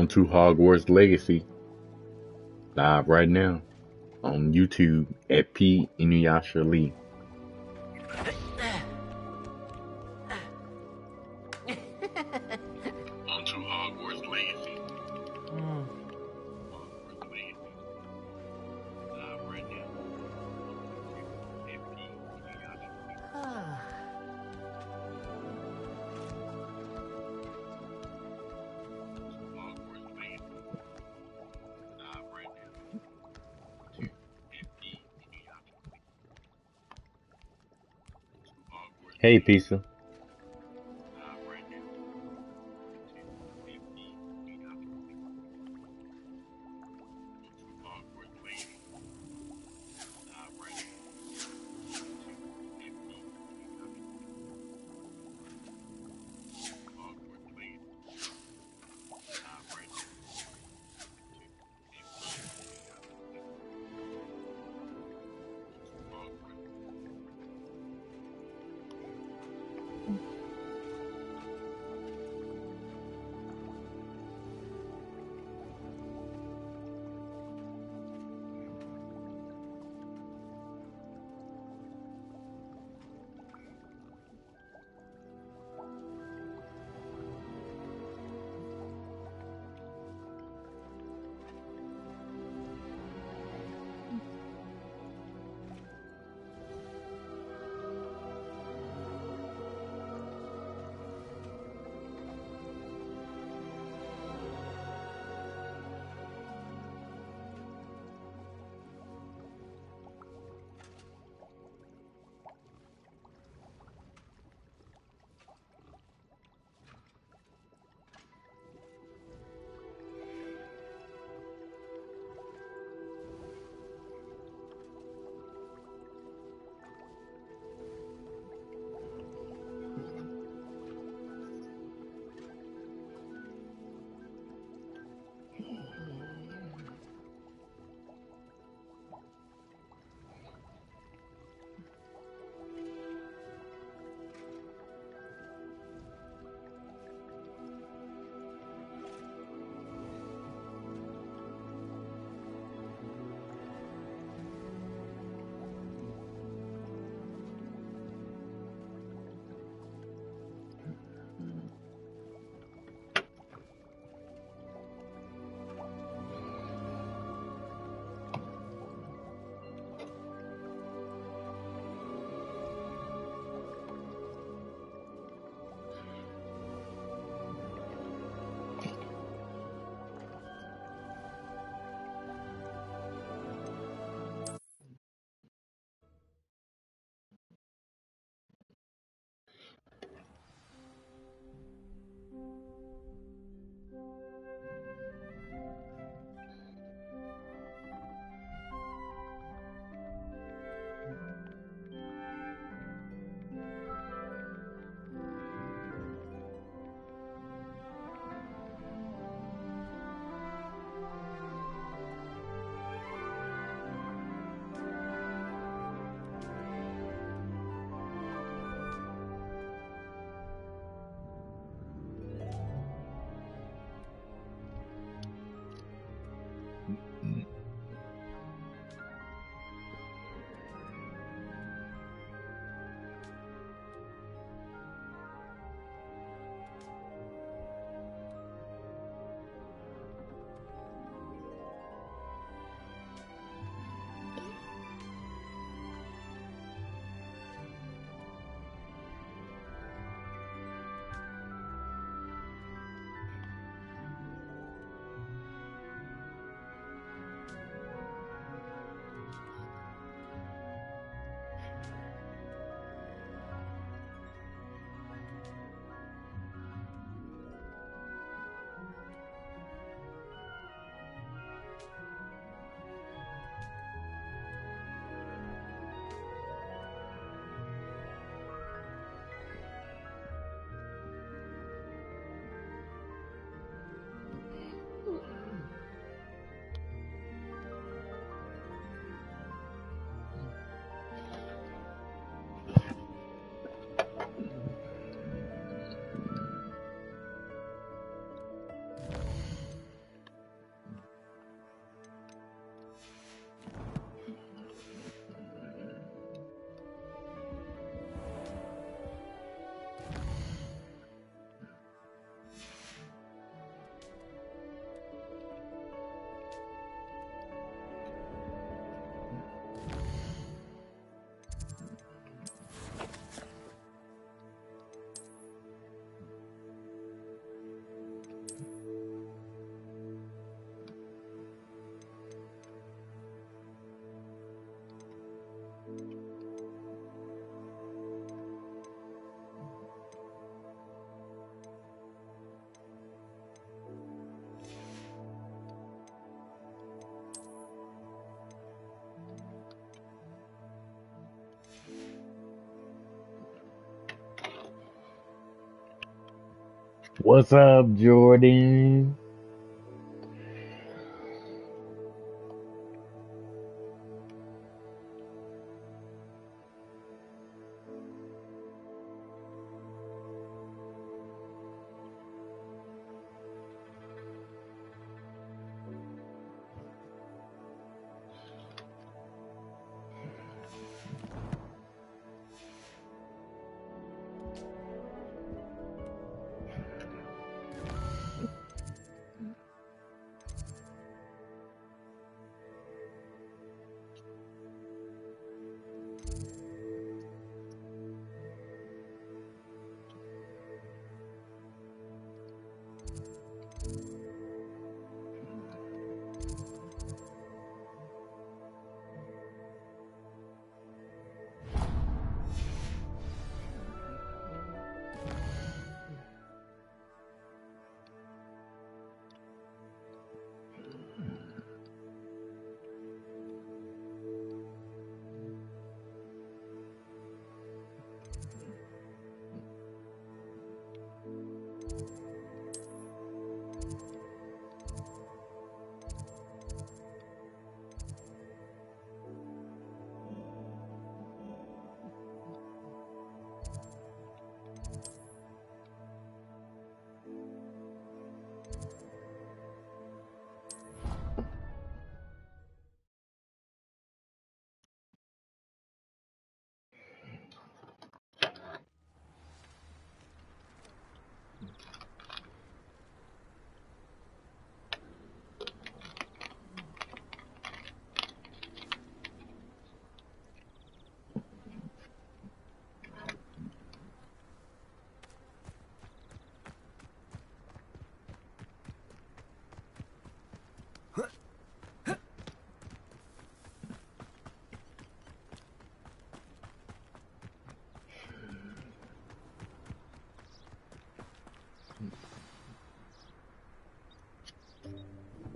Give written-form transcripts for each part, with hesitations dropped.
On to Hogwarts Legacy, live right now on YouTube at P Inuyasha Lee. On to Hogwarts Legacy. Hogwarts Legacy, live right now at P Inuyasha Lee. Hogwarts Legacy, live right now at P Inuyasha Lee. Hey, Pizza. Live right now at P Inuyasha Lee. Hogwarts Legacy, live right now at P Inuyasha Lee. Hogwarts Legacy, live right now at P Inuyasha Lee. Hogwarts. What's up, Jordan?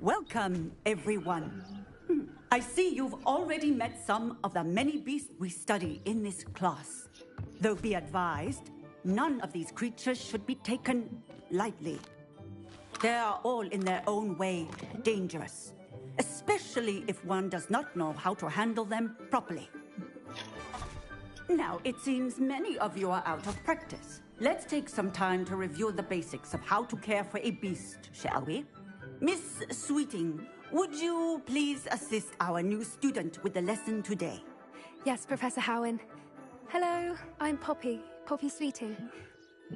Welcome, everyone. I see you've already met some of the many beasts we study in this class. Though be advised, none of these creatures should be taken lightly. They are all in their own way dangerous, especially if one does not know how to handle them properly. Now, it seems many of you are out of practice. Let's take some time to review the basics of how to care for a beast, shall we? Miss Sweeting, would you please assist our new student with the lesson today? Yes, Professor Howen. Hello, I'm Poppy Sweeting.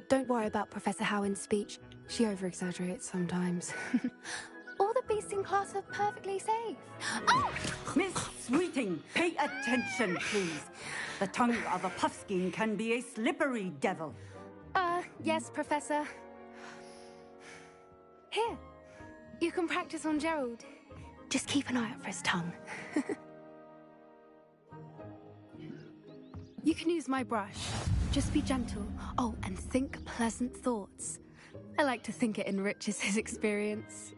Don't worry about Professor Howen's speech. She over-exaggerates sometimes. All the beasts in class are perfectly safe. Oh! Miss Sweeting, pay attention, please. The tongue of a puffskein can be a slippery devil. Yes, Professor. Here, you can practice on Gerald. Just keep an eye out for his tongue. You can use my brush. Just be gentle. Oh, and think pleasant thoughts. I like to think it enriches his experience.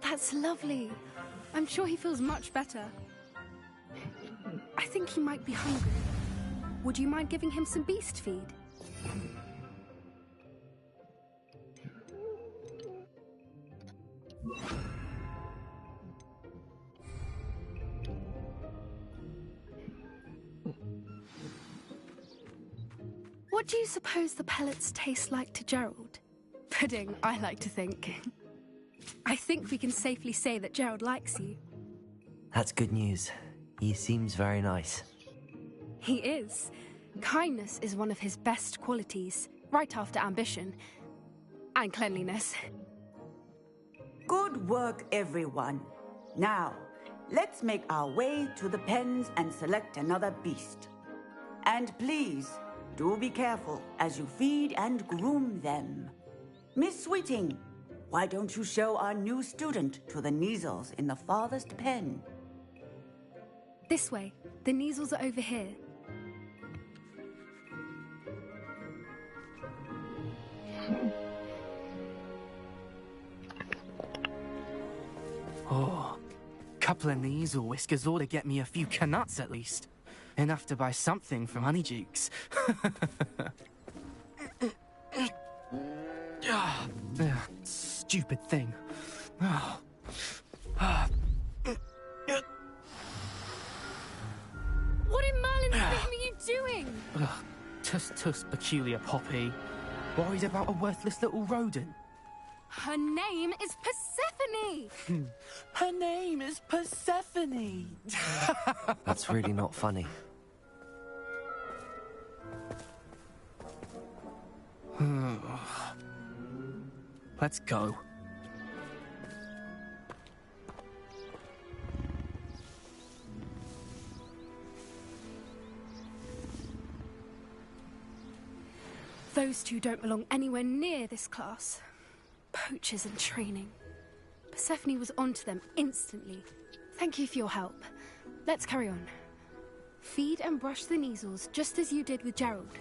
That's lovely. I'm sure he feels much better. I think he might be hungry. Would you mind giving him some beast feed? What do you suppose the pellets taste like to Gerald? Pudding, I like to think. I think we can safely say that Gerald likes you. That's good news. He seems very nice. He is. Kindness is one of his best qualities, right after ambition. And cleanliness. Good work, everyone. Now, let's make our way to the pens and select another beast. And please, do be careful as you feed and groom them. Miss Sweeting, why don't you show our new student to the Kneazles in the farthest pen? This way. The Kneazles are over here. Oh, couple of Kneazle whiskers ought to get me a few canuts at least. Enough to buy something from Honeydukes. Stupid thing. What in Merlin's name are you doing? Tuss, peculiar Poppy. Worried about a worthless little rodent. Her name is Persephone! Her name is Persephone! That's really not funny. Let's go. Those two don't belong anywhere near this class. Poachers in training. Persephone was onto them instantly. Thank you for your help. Let's carry on. Feed and brush the Kneazles just as you did with Gerald.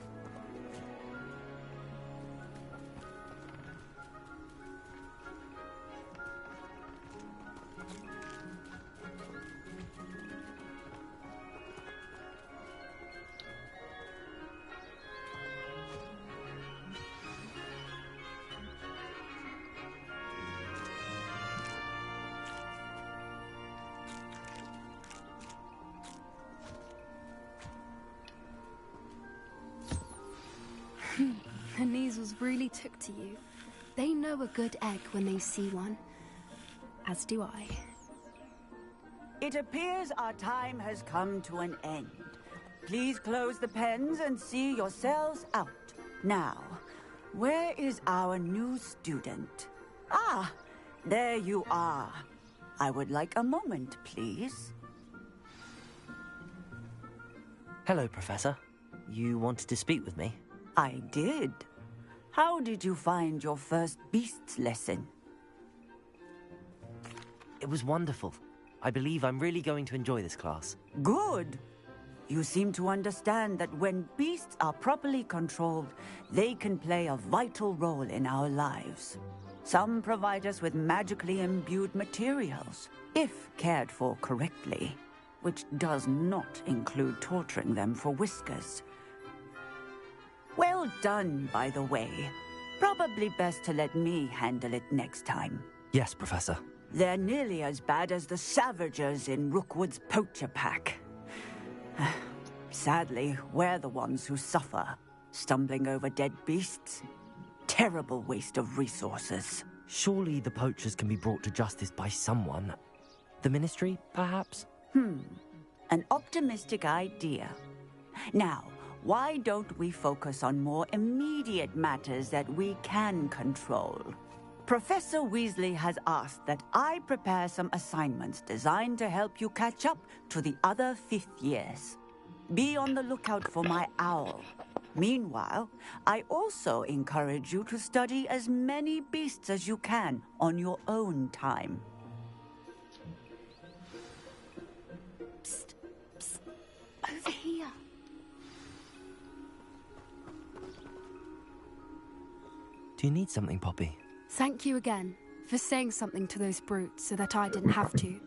The Kneazles really took to you. They know a good egg when they see one. As do I. It appears our time has come to an end. Please close the pens and see yourselves out. Now, where is our new student? Ah, there you are. I would like a moment, please. Hello, Professor. You wanted to speak with me? I did. How did you find your first beasts lesson? It was wonderful. I believe I'm really going to enjoy this class. Good. You seem to understand that when beasts are properly controlled, they can play a vital role in our lives. Some provide us with magically imbued materials, if cared for correctly, which does not include torturing them for whiskers. Well done, by the way. Probably best to let me handle it next time. Yes, Professor. They're nearly as bad as the Savagers in Rookwood's poacher pack. Sadly, we're the ones who suffer, stumbling over dead beasts. Terrible waste of resources. Surely the poachers can be brought to justice by someone. The Ministry, perhaps? An optimistic idea. Now, why don't we focus on more immediate matters that we can control? Professor Weasley has asked that I prepare some assignments designed to help you catch up to the other fifth years. Be on the lookout for my owl. Meanwhile, I also encourage you to study as many beasts as you can on your own time. Psst, psst. Over here. Do you need something, Poppy? Thank you again for saying something to those brutes so that I didn't have to.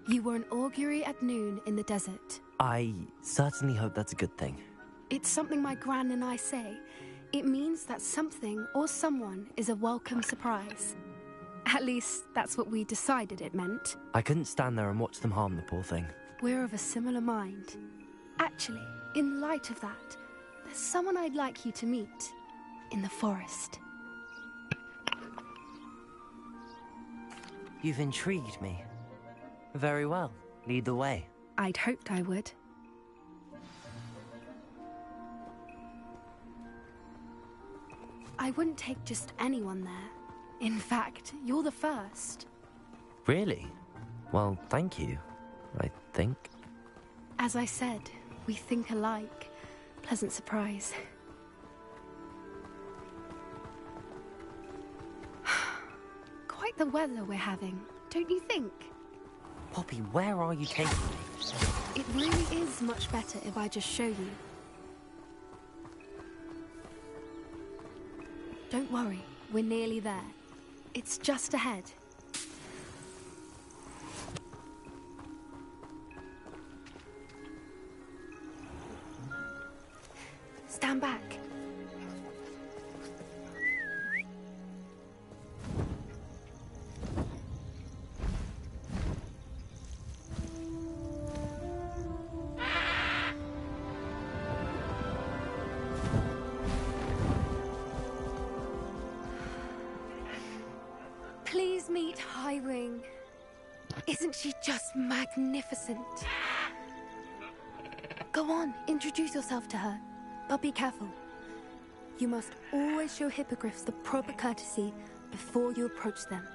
You were an augury at noon in the desert. I certainly hope that's a good thing. It's something my gran and I say. It means that something or someone is a welcome surprise. At least, that's what we decided it meant. I couldn't stand there and watch them harm the poor thing. We're of a similar mind. Actually, in light of that, there's someone I'd like you to meet. In the forest. You've intrigued me. Very well. Lead the way. I'd hoped I would. I wouldn't take just anyone there. In fact, you're the first. Really? Well, thank you, I think. As I said, we think alike. Pleasant surprise. Quite the weather we're having, don't you think? Poppy, where are you taking me? It really is much better if I just show you. Don't worry, we're nearly there. It's just ahead. Stand back. Please meet Highwing. Isn't she just magnificent? Go on, introduce yourself to her. But be careful. You must always show hippogriffs the proper courtesy before you approach them.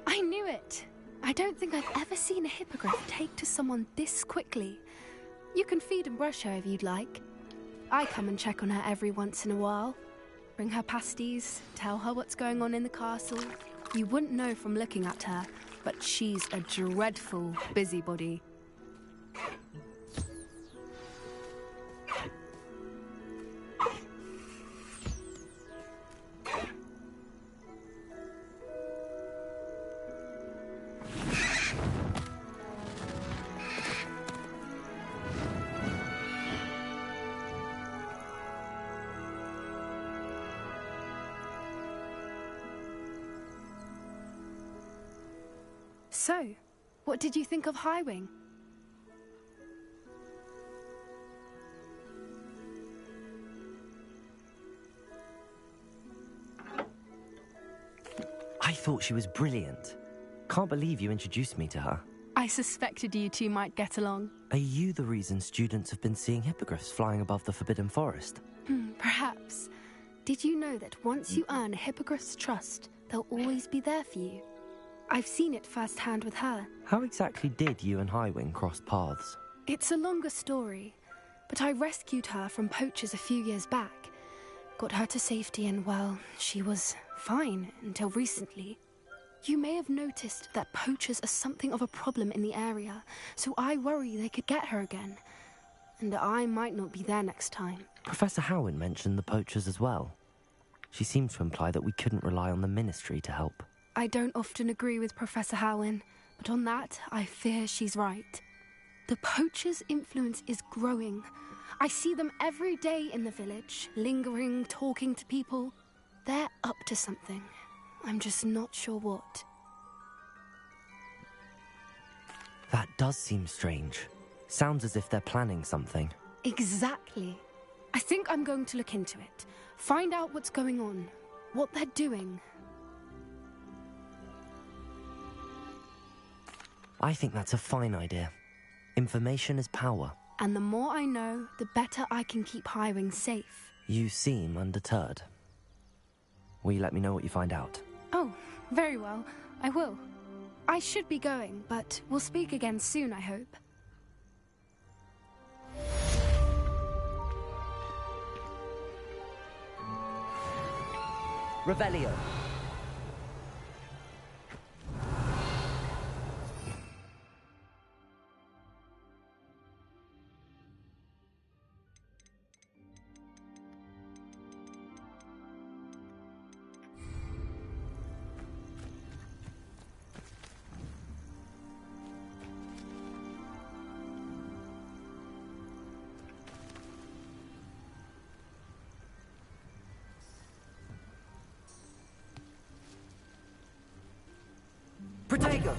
I knew it! I don't think I've ever seen a hippogriff take to someone this quickly. You can feed and brush her if you'd like. I come and check on her every once in a while. Bring her pasties, tell her what's going on in the castle. You wouldn't know from looking at her, but she's a dreadful busybody. So, what did you think of Highwing? I thought she was brilliant. Can't believe you introduced me to her. I suspected you two might get along. Are you the reason students have been seeing hippogriffs flying above the Forbidden Forest? Perhaps. Did you know that once you earn a hippogriff's trust, they'll always be there for you? I've seen it firsthand with her. How exactly did you and Highwing cross paths? It's a longer story, but I rescued her from poachers a few years back. Got her to safety and, well, she was fine until recently. You may have noticed that poachers are something of a problem in the area, so I worry they could get her again. And I might not be there next time. Professor Howin mentioned the poachers as well. She seemed to imply that we couldn't rely on the Ministry to help. I don't often agree with Professor Howin, but on that, I fear she's right. The poachers' influence is growing. I see them every day in the village, lingering, talking to people. They're up to something. I'm just not sure what. That does seem strange. Sounds as if they're planning something. Exactly. I think I'm going to look into it. Find out what's going on, what they're doing. I think that's a fine idea. Information is power. And the more I know, the better I can keep Highwing safe. You seem undeterred. Will you let me know what you find out? Oh, very well. I will. I should be going, but we'll speak again soon, I hope. Revelio. Protego!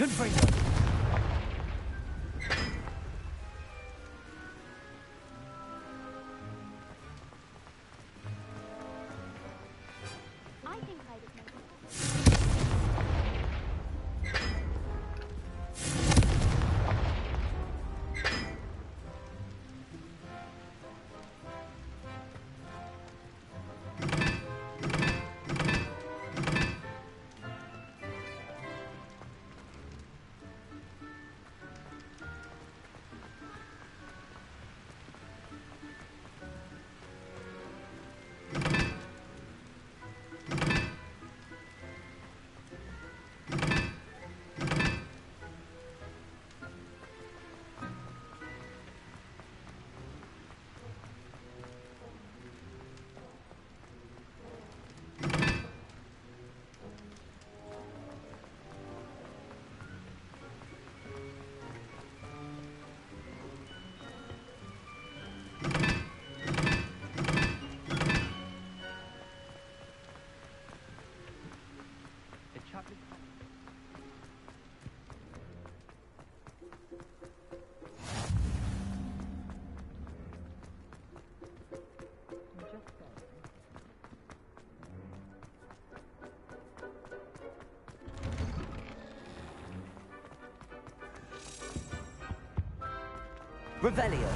Confringo! I think I'd have made Revelio.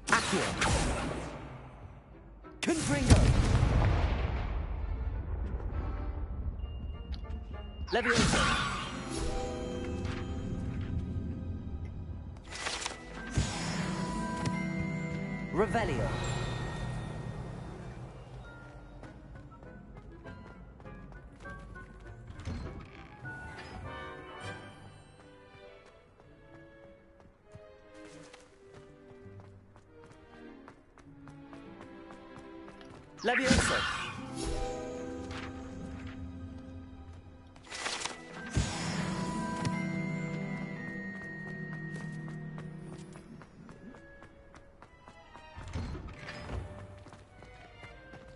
Accio. Confringo. Leviosa. Revelio. Leviosa.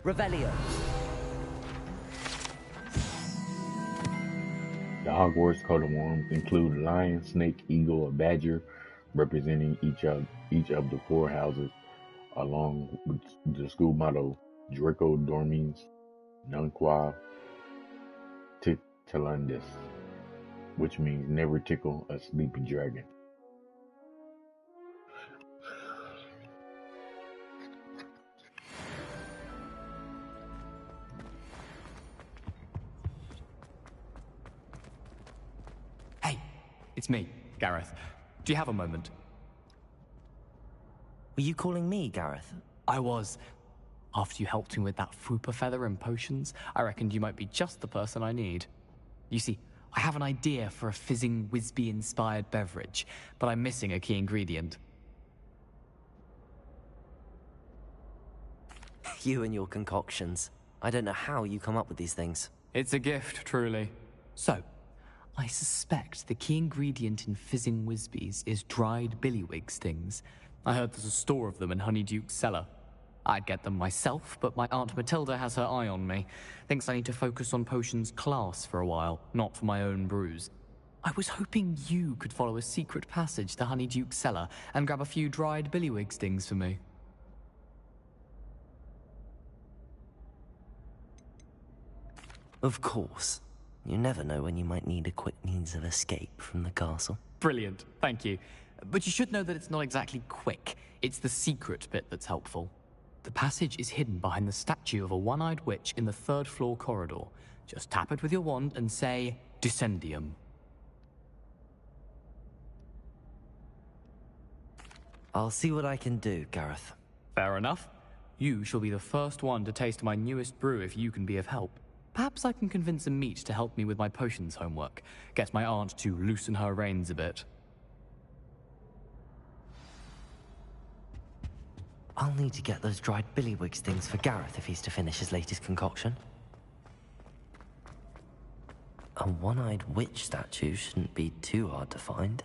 Revelio. The Hogwarts coat of arms include lion, snake, eagle, or badger, representing each of the four houses, along with the school motto Draco Dormiens Nunquam Titillandus, which means never tickle a sleepy dragon. Hey, it's me, Gareth. Do you have a moment? Were you calling me, Gareth? I was. After you helped me with that Fupa feather and potions, I reckoned you might be just the person I need. You see, I have an idea for a fizzing Wisby-inspired beverage, but I'm missing a key ingredient. You and your concoctions. I don't know how you come up with these things. It's a gift, truly. So, I suspect the key ingredient in fizzing Wisbies is dried billywig stings. I heard there's a store of them in Honeyduke's cellar. I'd get them myself, but my Aunt Matilda has her eye on me. Thinks I need to focus on potions class for a while, not for my own brews. I was hoping you could follow a secret passage to Honeyduke's cellar and grab a few dried billywig stings for me. Of course. You never know when you might need a quick means of escape from the castle. Brilliant, thank you. But you should know that it's not exactly quick. It's the secret bit that's helpful. The passage is hidden behind the statue of a one-eyed witch in the third-floor corridor. Just tap it with your wand and say, Descendium. I'll see what I can do, Gareth. Fair enough. You shall be the first one to taste my newest brew if you can be of help. Perhaps I can convince a meat to help me with my potions homework. Get my aunt to loosen her reins a bit. I'll need to get those dried billywigs things for Gareth if he's to finish his latest concoction. A one-eyed witch statue shouldn't be too hard to find.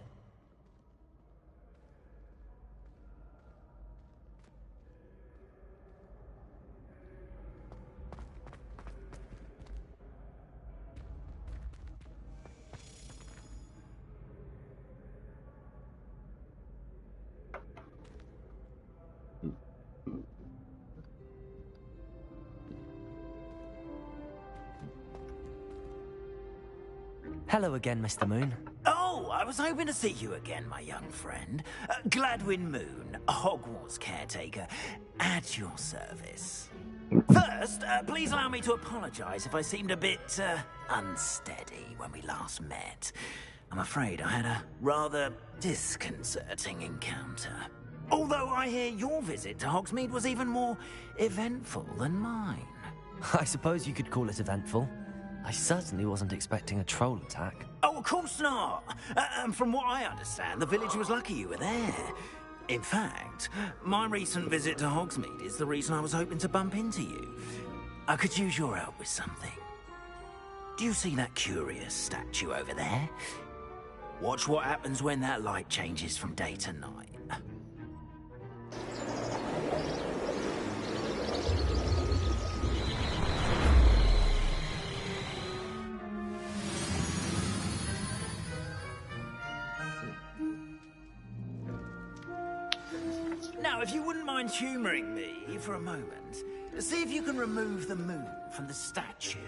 Hello again, Mr. Moon. Oh, I was hoping to see you again, my young friend. Gladwin Moon, Hogwarts caretaker, at your service. First, please allow me to apologize if I seemed a bit, unsteady when we last met. I'm afraid I had a rather disconcerting encounter. Although I hear your visit to Hogsmeade was even more eventful than mine. I suppose you could call it eventful. I certainly wasn't expecting a troll attack. Oh, of course not. And from what I understand, the village was lucky you were there. In fact, my recent visit to Hogsmeade is the reason I was hoping to bump into you. I could use your help with something. Do you see that curious statue over there? Watch what happens when that light changes from day to night. Now, if you wouldn't mind humouring me for a moment, see if you can remove the moon from the statue.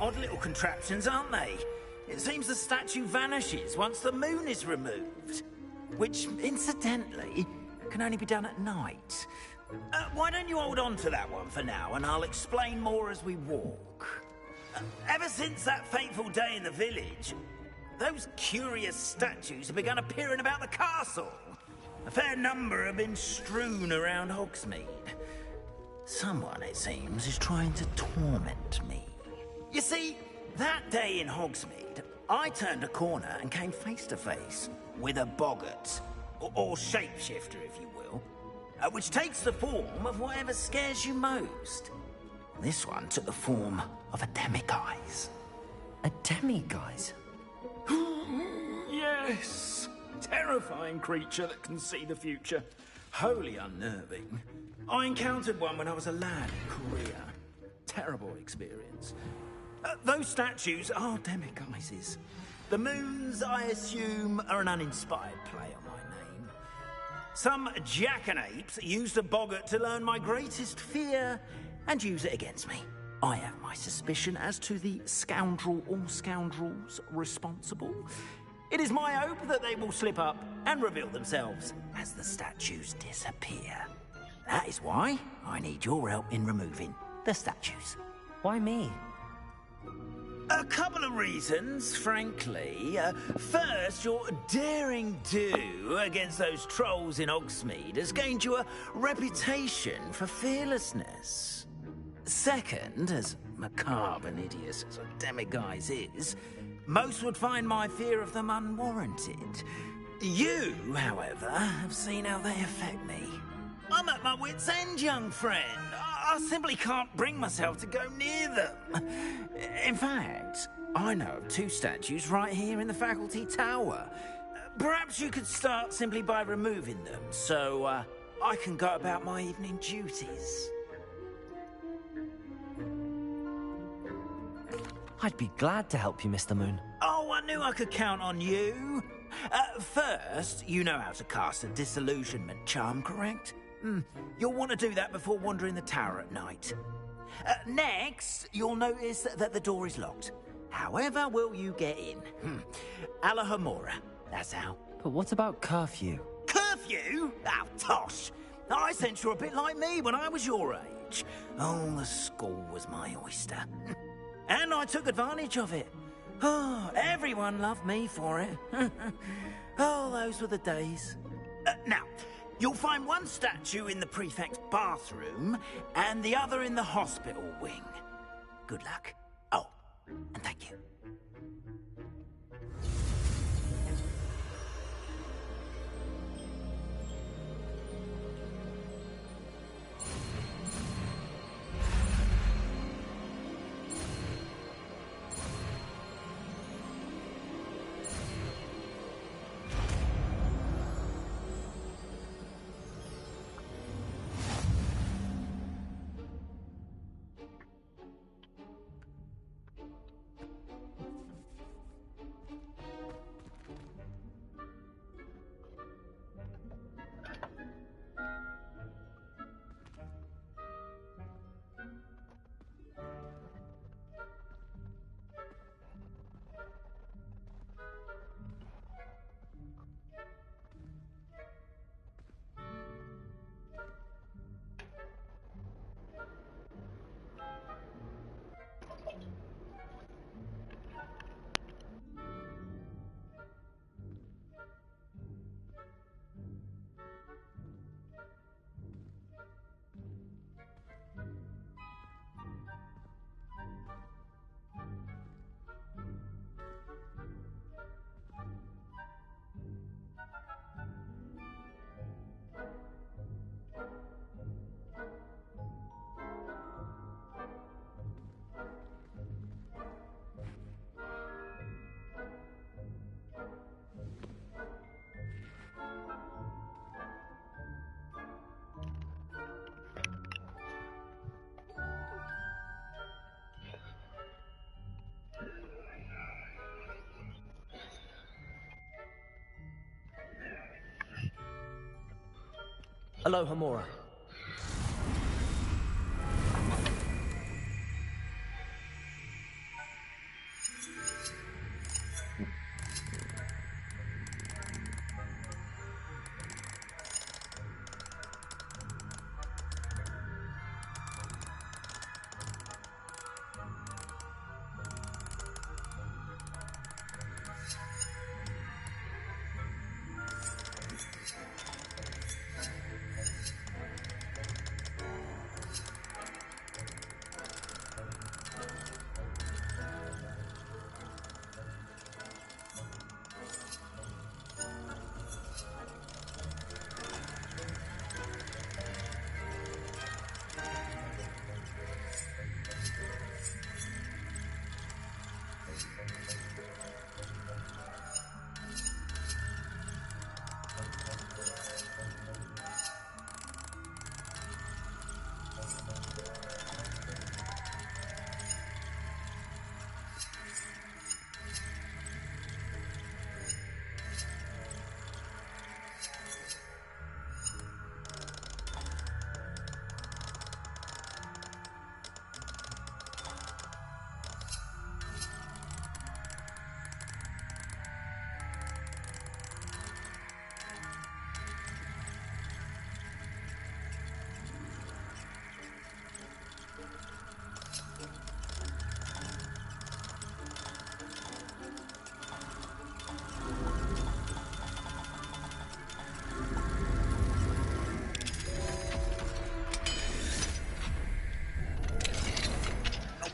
Odd little contraptions, aren't they? It seems the statue vanishes once the moon is removed. Which, incidentally, can only be done at night. Why don't you hold on to that one for now, and I'll explain more as we walk. Ever since that fateful day in the village, those curious statues have begun appearing about the castle. A fair number have been strewn around Hogsmeade. Someone, it seems, is trying to torment me. You see, that day in Hogsmeade, I turned a corner and came face to face with a boggart, or shapeshifter, if you will, which takes the form of whatever scares you most. This one took the form of a demiguise. A demiguise? Yes! Terrifying creature that can see the future. Wholly unnerving. I encountered one when I was a lad in Korea. Terrible experience. Those statues are demiguises. The moons, I assume, are an uninspired play on my name. Some jackanapes used a boggart to learn my greatest fear and use it against me. I have my suspicion as to the scoundrel or scoundrels responsible. It is my hope that they will slip up and reveal themselves as the statues disappear. That is why I need your help in removing the statues. Why me? A couple of reasons, frankly. First, your daring do against those trolls in Hogsmeade has gained you a reputation for fearlessness. Second, as macabre and hideous as a demiguise is, most would find my fear of them unwarranted. You, however, have seen how they affect me. I'm at my wit's end, young friend. I simply can't bring myself to go near them. In fact, I know of two statues right here in the faculty tower. Perhaps you could start simply by removing them, so I can go about my evening duties. I'd be glad to help you, Mr. Moon. Oh, I knew I could count on you. First, you know how to cast a disillusionment charm, correct? You'll want to do that before wandering the tower at night. Next, you'll notice that the door is locked. However will you get in? Alahomora, that's how. But what about curfew? Curfew? Oh, tosh. I sense you're a bit like me when I was your age. Oh, the school was my oyster. And I took advantage of it. Oh, everyone loved me for it. Oh, those were the days. Now, you'll find one statue in the prefect's bathroom and the other in the hospital wing. Good luck. Oh, and thank you. Aloha Mora.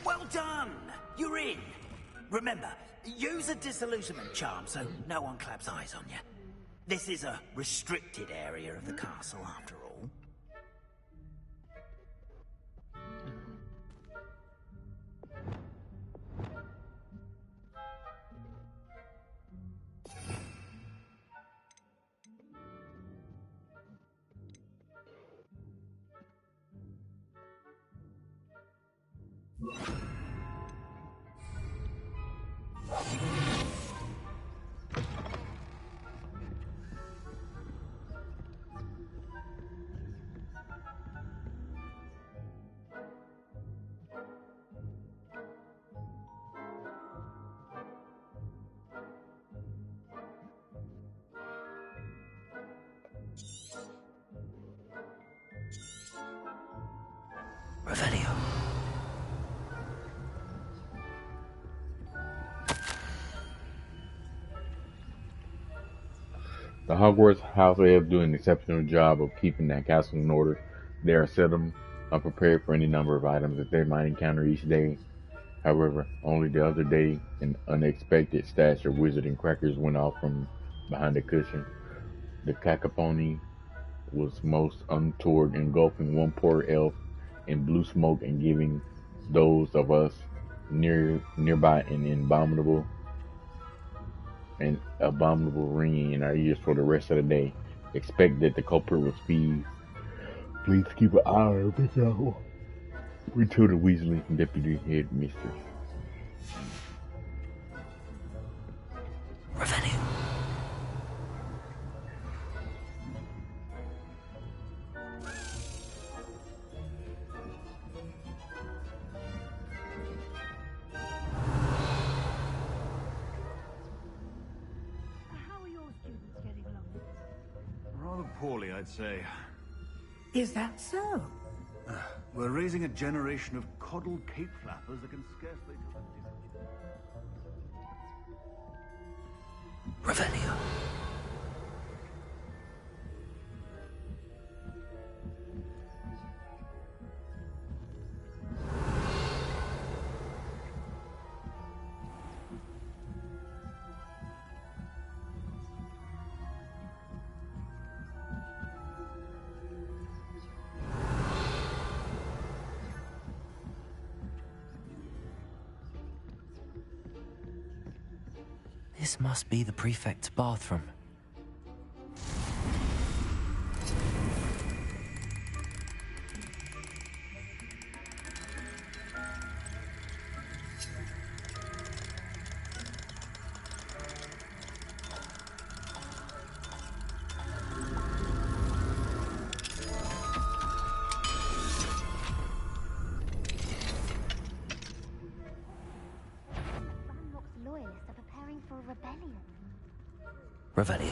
Well done! You're in. Remember, use a disillusionment charm so no one claps eyes on you. This is a restricted area of the castle, after all. Revelio. The Hogwarts house elves do an exceptional job of keeping that castle in order. They are seldom unprepared for any number of items that they might encounter each day. However, only the other day, an unexpected stash of wizarding crackers went off from behind the cushion. The cacophony was most untoward, engulfing one poor elf in blue smoke and giving those of us nearby an abominable ringing in our ears for the rest of the day. Expect that the culprit was thieves. Please keep an eye on her, Miss Matilda Weasley, deputy headmistress. Revelio. How are your students getting along? Rather poorly, I'd say. Is that so? We're raising a generation of coddled cape flappers that can scarcely tell the difference. Revelio. This must be the prefect's bathroom. Revelio.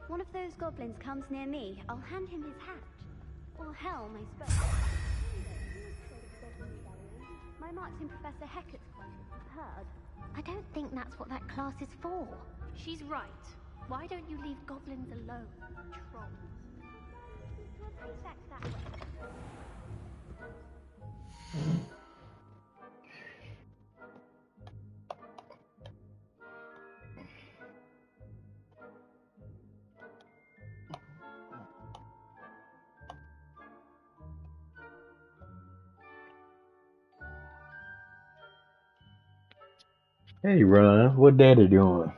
One of those goblins comes near me, I'll hand him his hat. Or helm, I suppose. My mark's in Professor Hecat's class, I've heard. I don't think that's what that class is for. She's right. Why don't you leave goblins alone, troll? To a prefect that way. Hey, Ron, what Daddy doing?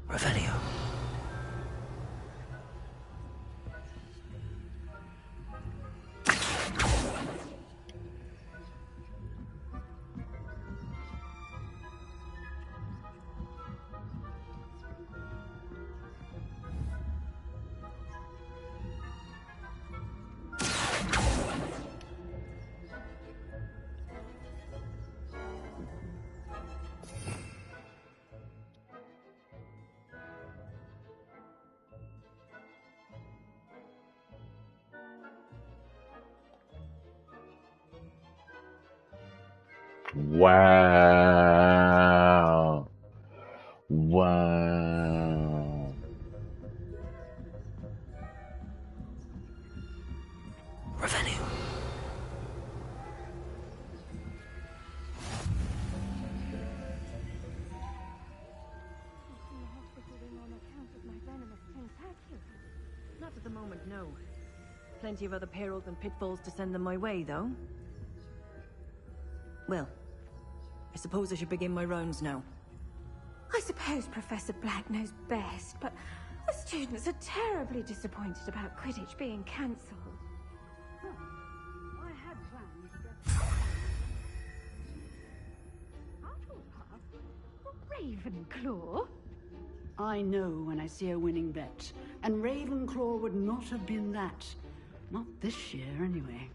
Revelio. Wow. Wow. Revelio. Not at the moment, no. Plenty of other perils and pitfalls to send them my way, though. Well, I suppose I should begin my rounds now. I suppose Professor Black knows best, but the students are terribly disappointed about Quidditch being cancelled. I had plans to get... Ravenclaw? I know when I see a winning bet, and Ravenclaw would not have been that. Not this year, anyway.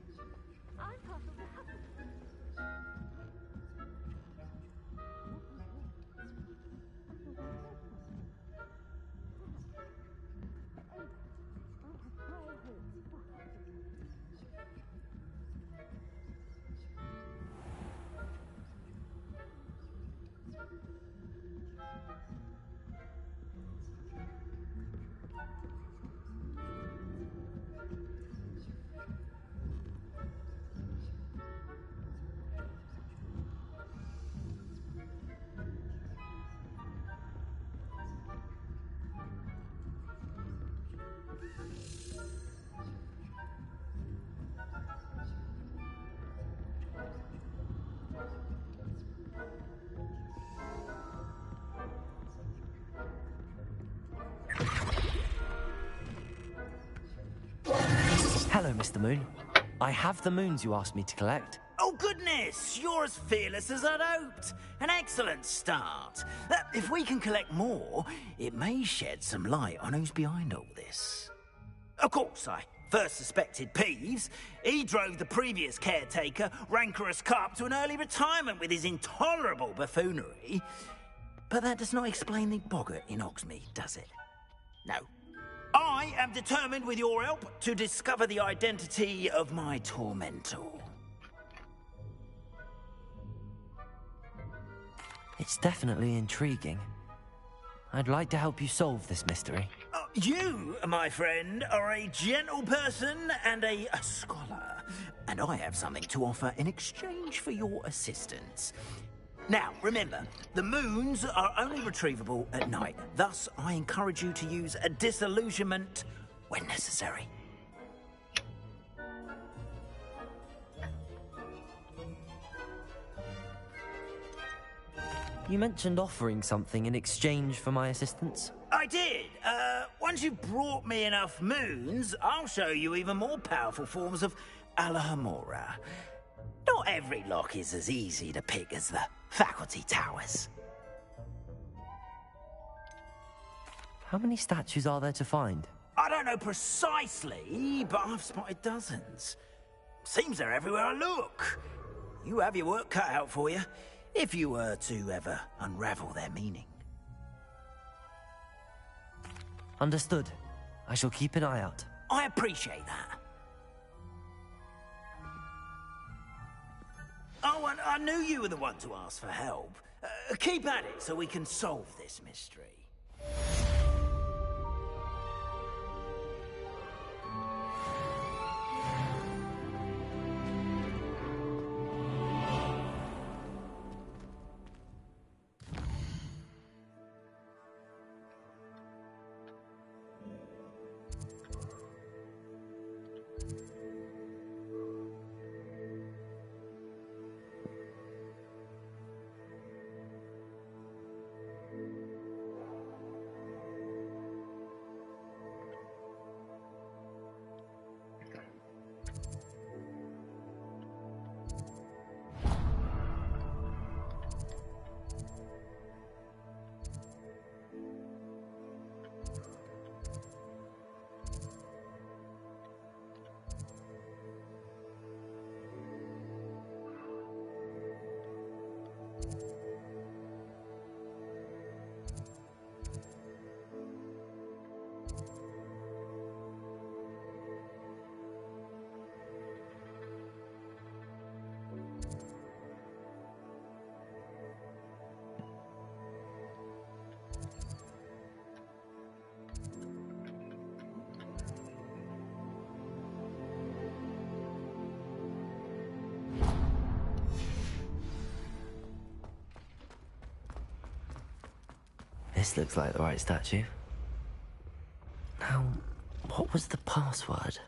Hello, Mr. Moon. I have the moons you asked me to collect. Oh, goodness! You're as fearless as I'd hoped. An excellent start. If we can collect more, it may shed some light on who's behind all this. Of course, I first suspected Peeves. He drove the previous caretaker, Rancorous Carp, to an early retirement with his intolerable buffoonery. But that does not explain the boggart in Hogsmeade, does it? No. I am determined, with your help, to discover the identity of my tormentor. It's definitely intriguing. I'd like to help you solve this mystery. You, my friend, are a gentle person and a scholar, and I have something to offer in exchange for your assistance. Now, remember, the moons are only retrievable at night. Thus, I encourage you to use a disillusionment when necessary. You mentioned offering something in exchange for my assistance? I did. Once you've brought me enough moons, I'll show you even more powerful forms of Alohomora. Not every lock is as easy to pick as the faculty towers. How many statues are there to find? I don't know precisely, but I've spotted dozens. Seems they're everywhere I look. You have your work cut out for you, if you were to ever unravel their meaning. Understood. I shall keep an eye out. I appreciate that. Oh, and I knew you were the one to ask for help. Keep at it so we can solve this mystery. This looks like the right statue. Now, what was the password?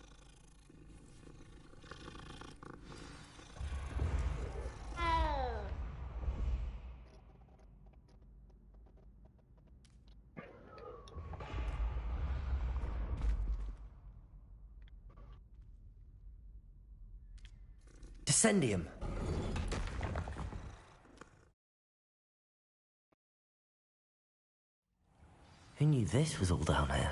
Descendium. Who knew this was all down here?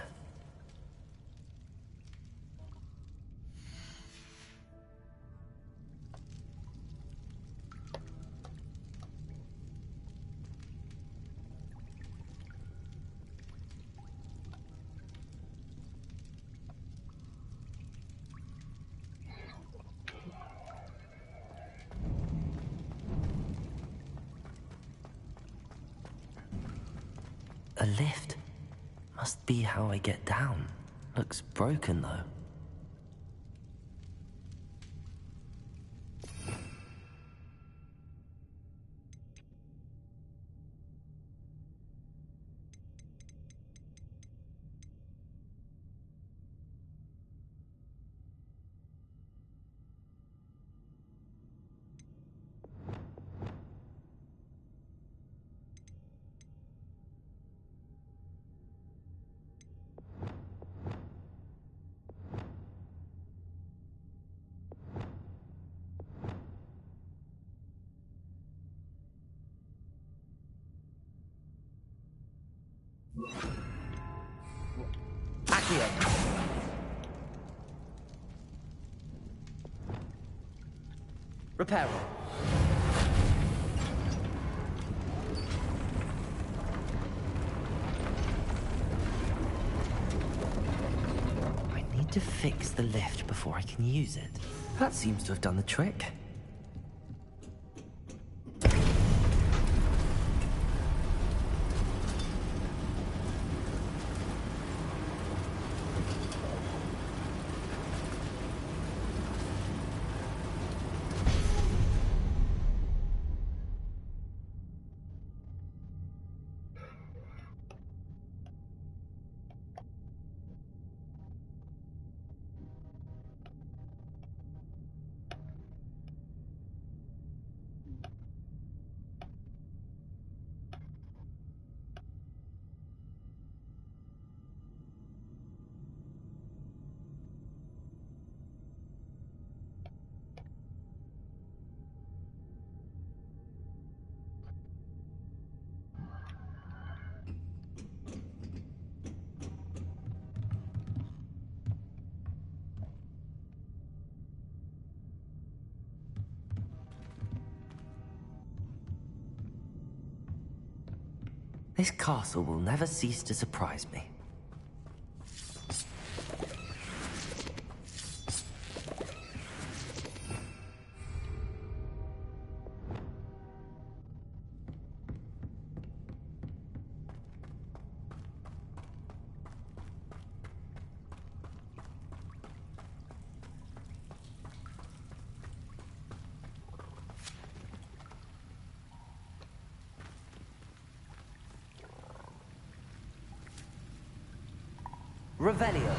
A lift. Must be how I get down. Looks broken, though. Repair. I need to fix the lift before I can use it. That seems to have done the trick. This castle will never cease to surprise me. Revelio.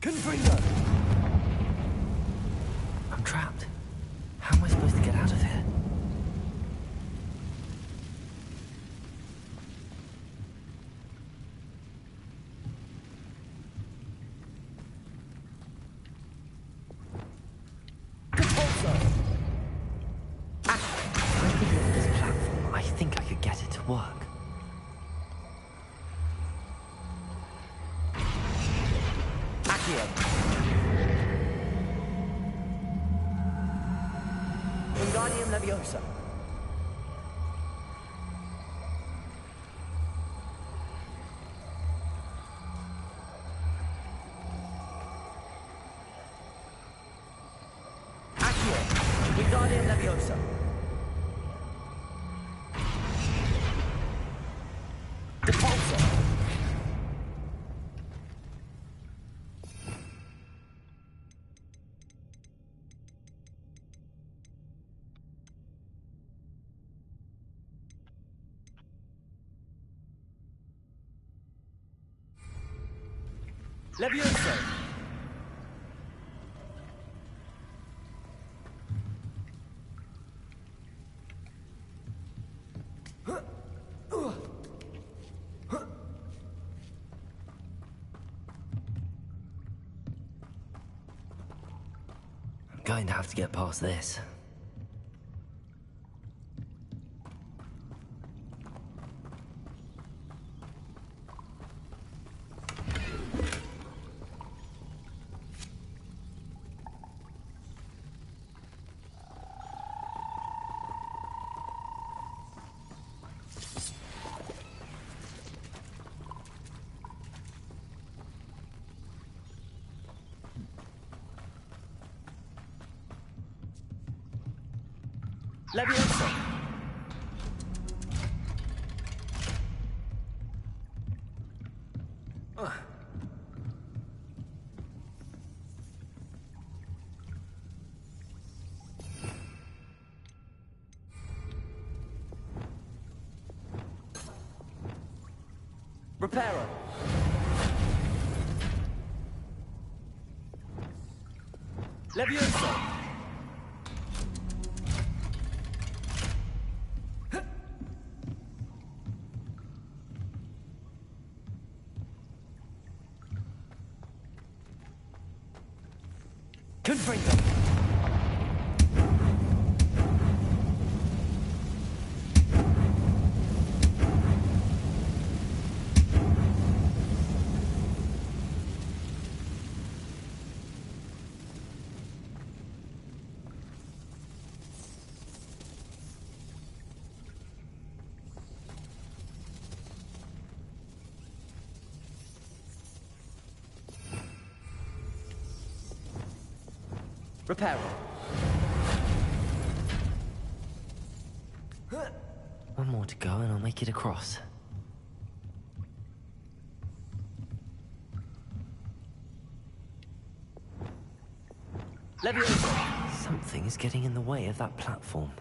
Confringo! I'm trapped. How am I supposed to get out of here? This platform, I think I could get it to work. Wingardium Leviosa. Accio. Wingardium Leviosa. Depulso. Levioso! I'm going to have to get past this. Leviosa! Reparo! Leviosa! Confringo! Reparo. One more to go and I'll make it across. Leviosa! Something is getting in the way of that platform.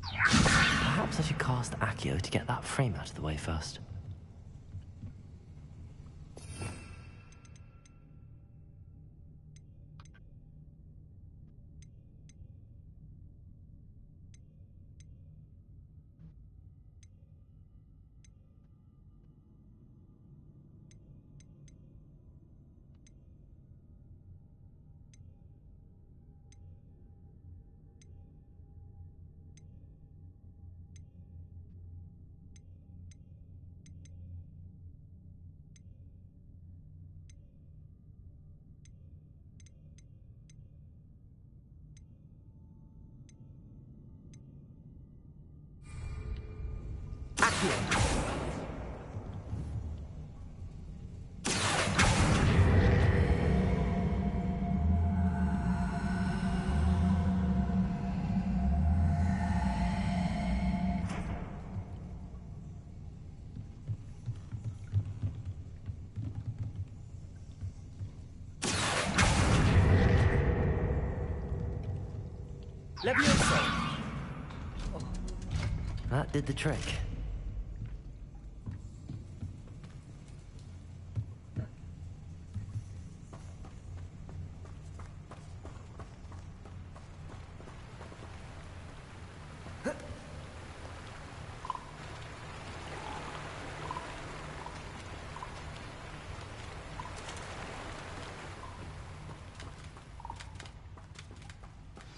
Perhaps I should cast Accio to get that frame out of the way first. Levioso! That did the trick.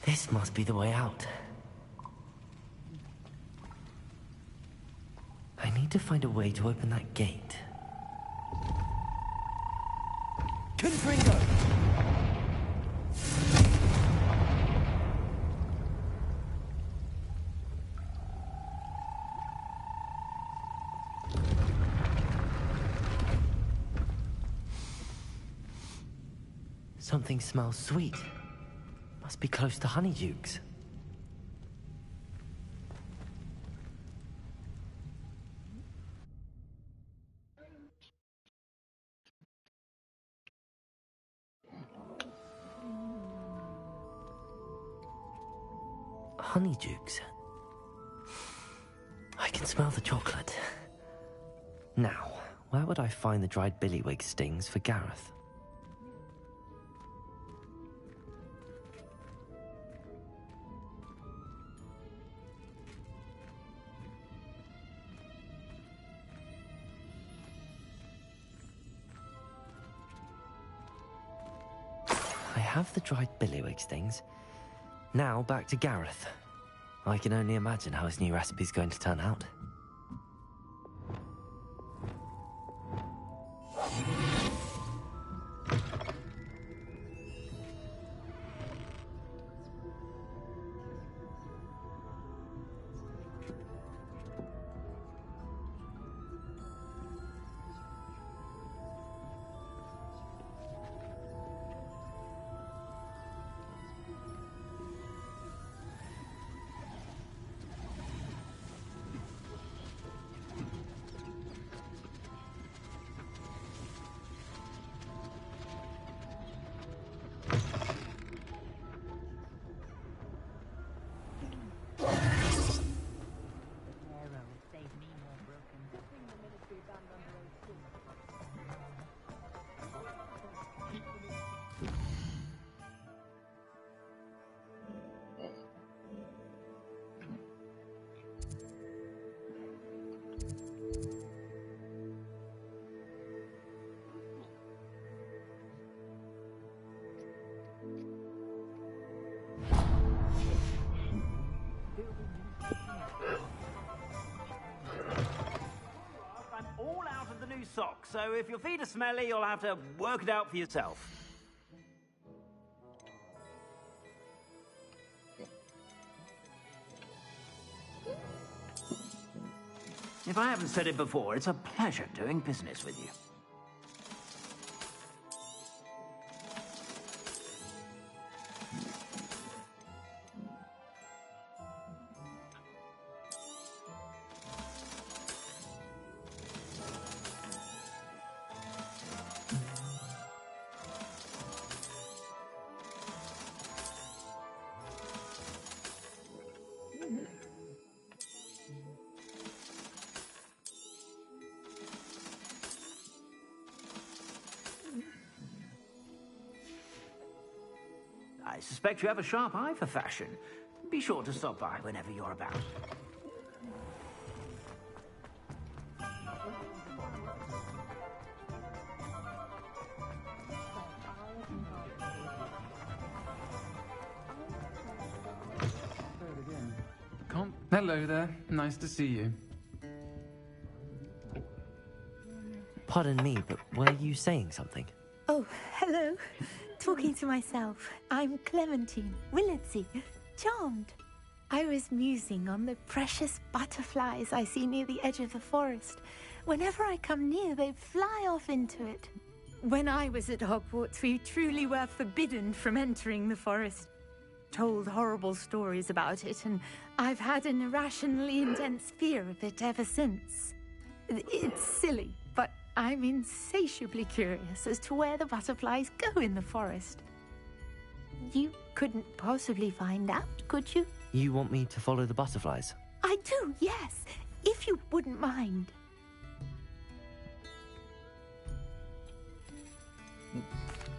This must be the way out. I need to find a way to open that gate. Confringo! Something smells sweet. Must be close to Honeydukes. Honeydukes. I can smell the chocolate. Now, where would I find the dried billywig stings for Gareth? I have the dried billywig stings. Now back to Gareth. I can only imagine how his new recipe's going to turn out. Sock, so if your feet are smelly, you'll have to work it out for yourself. If I haven't said it before, it's a pleasure doing business with you. I suspect you have a sharp eye for fashion. Be sure to stop by whenever you're about. Hello there. Nice to see you. Pardon me, but were you saying something? Oh, hello. Talking to myself. I'm Clementine Willardsey. Charmed. I was musing on the precious butterflies I see near the edge of the forest. Whenever I come near, they fly off into it. When I was at Hogwarts, we truly were forbidden from entering the forest. Told horrible stories about it, and I've had an irrationally intense fear of it ever since. It's silly, but I'm insatiably curious as to where the butterflies go in the forest. You couldn't possibly find out, could you? You want me to follow the butterflies? I do, yes. If you wouldn't mind.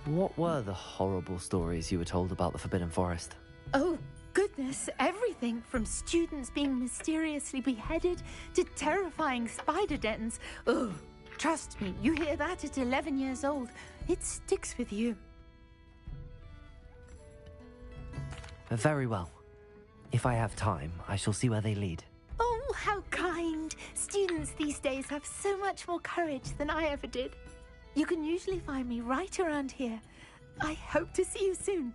What were the horrible stories you were told about the Forbidden Forest? Oh, goodness, everything from students being mysteriously beheaded to terrifying spider dens. Oh, trust me, you hear that at 11 years old, it sticks with you. Very well. If I have time, I shall see where they lead. Oh, how kind. Students these days have so much more courage than I ever did. You can usually find me right around here. I hope to see you soon.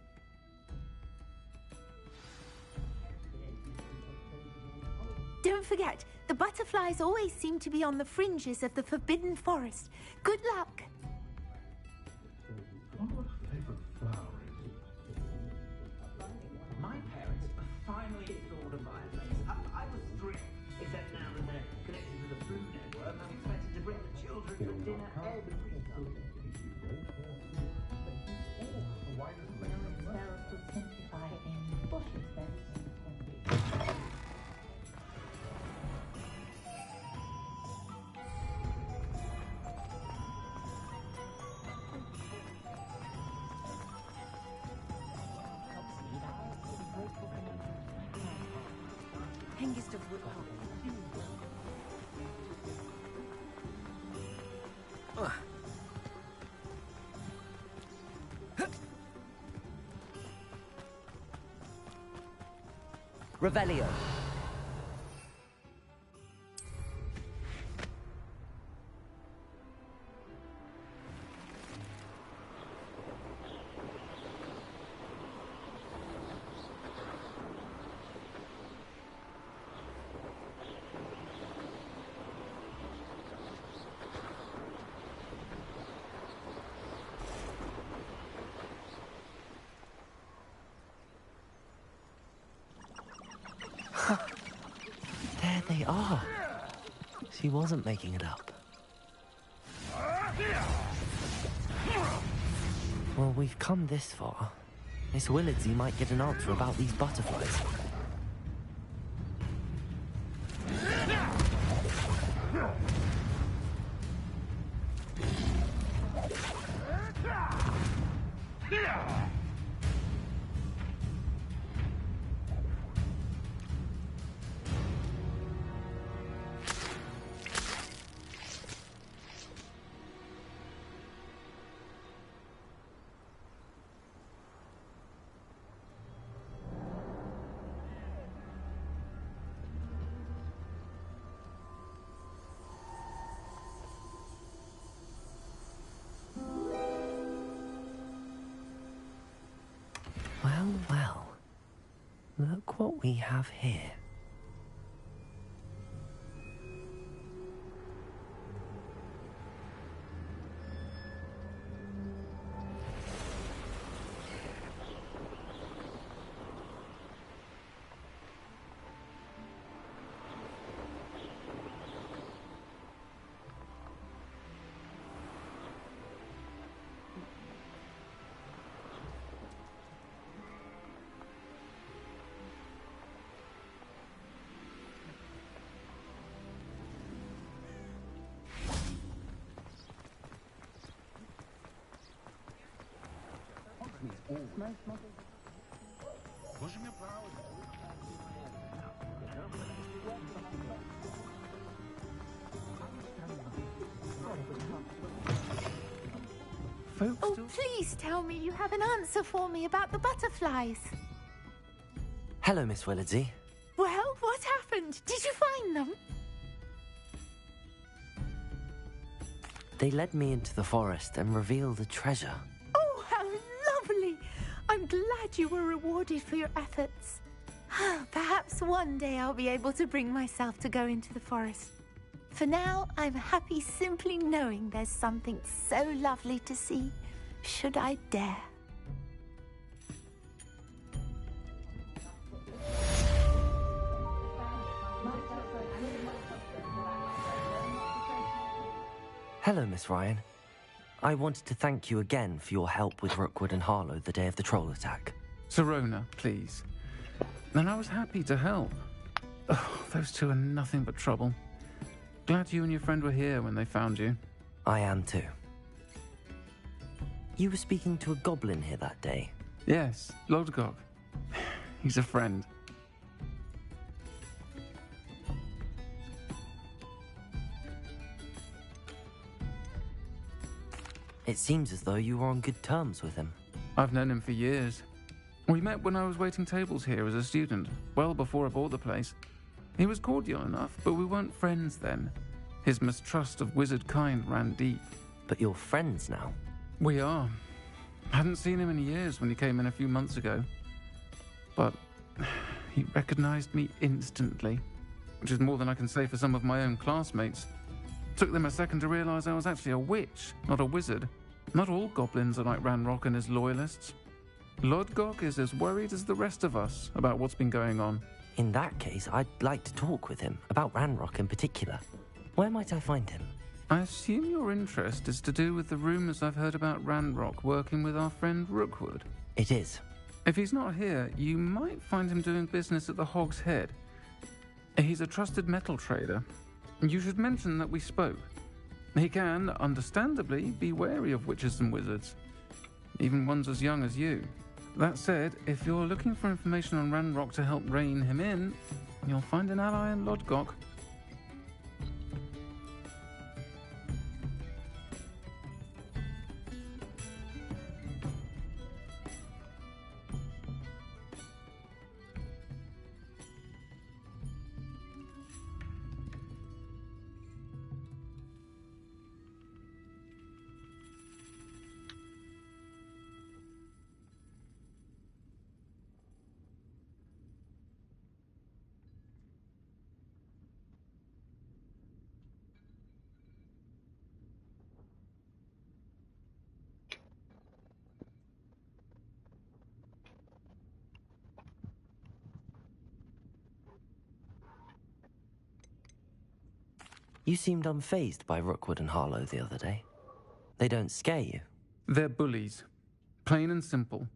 Don't forget, the butterflies always seem to be on the fringes of the Forbidden Forest. Good luck. My parents finally installed a fireplace. I was thrilled, except now that they're connected to the Food Network, I'm expected to bring the children to dinner every Sunday. Hengist of Woodwell. Revelio. There they are. She wasn't making it up. Well, we've come this far. Miss Willardsey might get an answer about these butterflies. Well, well. Look what we have here. Oh, please tell me you have an answer for me about the butterflies. Hello, Miss Willardsey. Well, what happened? Did you find them? They led me into the forest and revealed a treasure. Oh, how lovely! I'm glad you were rewarded for your efforts. Perhaps one day I'll be able to bring myself to go into the forest. For now, I'm happy simply knowing there's something so lovely to see, should I dare. Hello, Miss Ryan. I wanted to thank you again for your help with Rookwood and Harlow the day of the troll attack. Sirona, please. And I was happy to help. Oh, those two are nothing but trouble. Glad you and your friend were here when they found you. I am too. You were speaking to a goblin here that day? Yes, Lodgok. He's a friend. It seems as though you were on good terms with him. I've known him for years. We met when I was waiting tables here as a student, well before I bought the place. He was cordial enough, but we weren't friends then. His mistrust of wizard kind ran deep. But you're friends now? We are. Hadn't seen him in years when he came in a few months ago. But he recognized me instantly, which is more than I can say for some of my own classmates. Took them a second to realize I was actually a witch, not a wizard. Not all goblins are like Ranrock and his loyalists. Lodgok is as worried as the rest of us about what's been going on. In that case, I'd like to talk with him, about Ranrock in particular. Where might I find him? I assume your interest is to do with the rumors I've heard about Ranrock working with our friend Rookwood. It is. If he's not here, you might find him doing business at the Hog's Head. He's a trusted metal trader. You should mention that we spoke. He can, understandably, be wary of witches and wizards, even ones as young as you. That said, if you're looking for information on Ranrock to help rein him in, you'll find an ally in Lodgok. You seemed unfazed by Rookwood and Harlow the other day. They don't scare you? They're bullies. Plain and simple.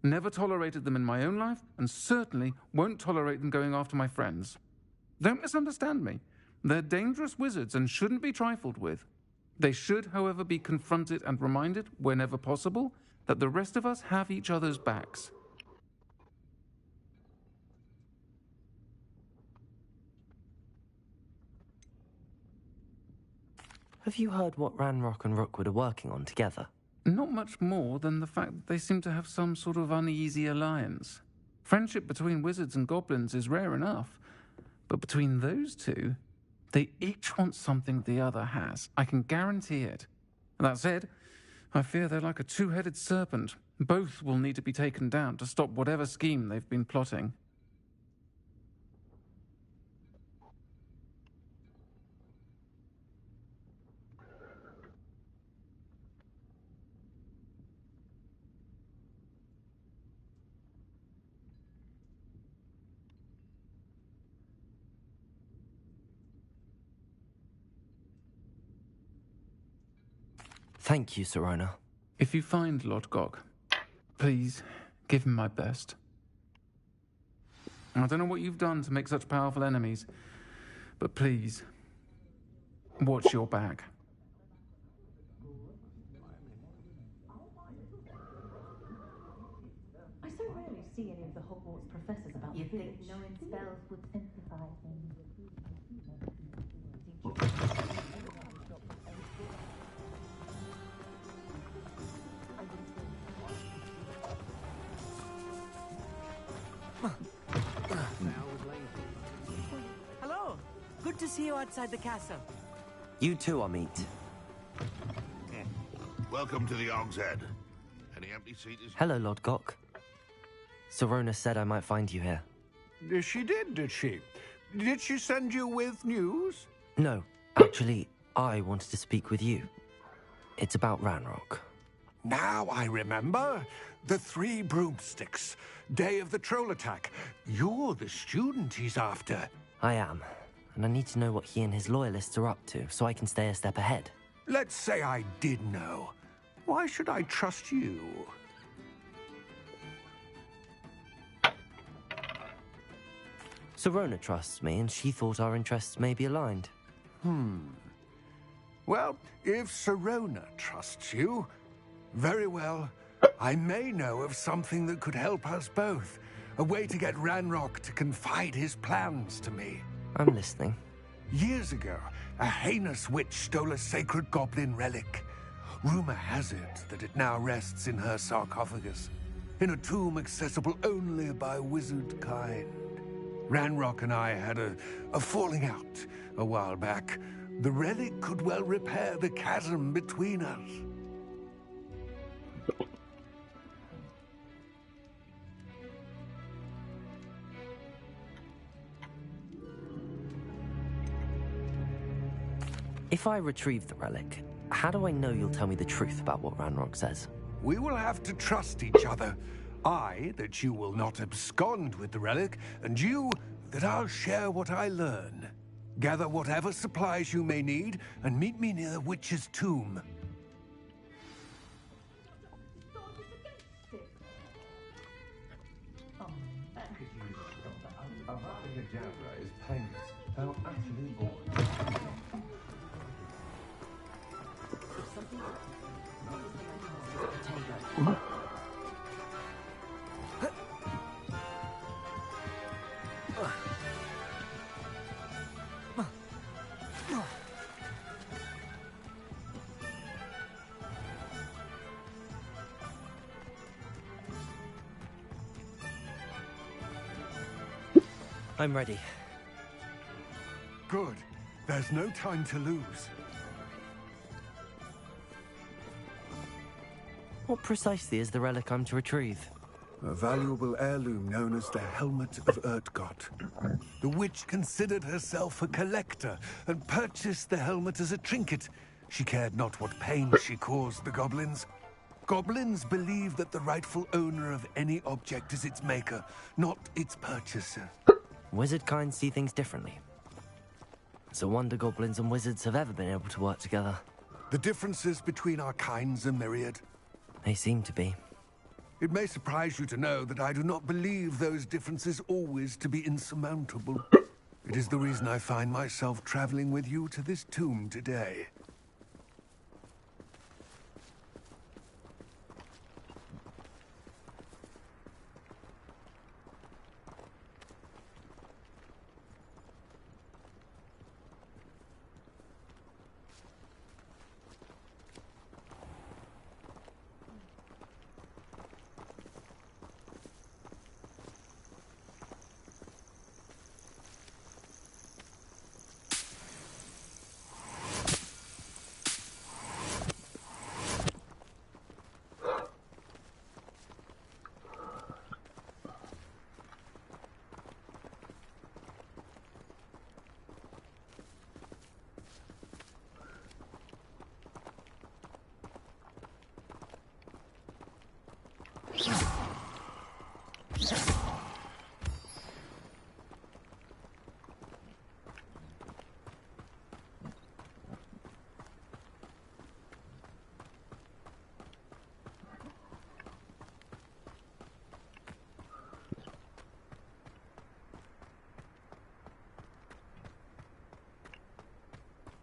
Never tolerated them in my own life, and certainly won't tolerate them going after my friends. Don't misunderstand me. They're dangerous wizards and shouldn't be trifled with. They should, however, be confronted and reminded, whenever possible, that the rest of us have each other's backs. Have you heard what Ranrock and Rookwood are working on together? Not much more than the fact that they seem to have some sort of uneasy alliance. Friendship between wizards and goblins is rare enough, but between those two, they each want something the other has. I can guarantee it. That said, I fear they're like a two-headed serpent. Both will need to be taken down to stop whatever scheme they've been plotting. Thank you, Sirona. If you find Lodgok, please give him my best. I don't know what you've done to make such powerful enemies, but please, watch your back. I so rarely see any of the Hogwarts professors about the village. You'd think knowing spells would simplify things. Hello. Good to see you outside the castle. You too, Amit. Welcome to the Hog's Head. Any empty seats? Hello, Lodgok. Sirona said I might find you here. She did she? Did she send you with news? No, actually, I wanted to speak with you. It's about Ranrock. Now I remember. The 3 broomsticks. Day of the troll attack. You're the student he's after. I am, and I need to know what he and his loyalists are up to so I can stay a step ahead. Let's say I did know. Why should I trust you? Serona trusts me, and she thought our interests may be aligned. Well, if Serona trusts you, very well. I may know of something that could help us both. A way to get Ranrock to confide his plans to me. I'm listening. Years ago, a heinous witch stole a sacred goblin relic. Rumor has it that it now rests in her sarcophagus, in a tomb accessible only by wizard kind. Ranrock and I had a falling out a while back. The relic could well repair the chasm between us. If I retrieve the relic, how do I know you'll tell me the truth about what Ranrock says? We will have to trust each other. I, that you will not abscond with the relic, and you, that I'll share what I learn. Gather whatever supplies you may need, and meet me near the witch's tomb. Is painless, though utterly bored. I'm ready. Good. There's no time to lose. What precisely is the relic I'm to retrieve? A valuable heirloom known as the Helmet of Urtgott. The witch considered herself a collector and purchased the helmet as a trinket. She cared not what pain she caused the goblins. Goblins believe that the rightful owner of any object is its maker, not its purchaser. Wizard kind see things differently. It's a wonder goblins and wizards have ever been able to work together. The differences between our kinds are myriad. They seem to be. It may surprise you to know that I do not believe those differences always to be insurmountable. It is the reason I find myself traveling with you to this tomb today.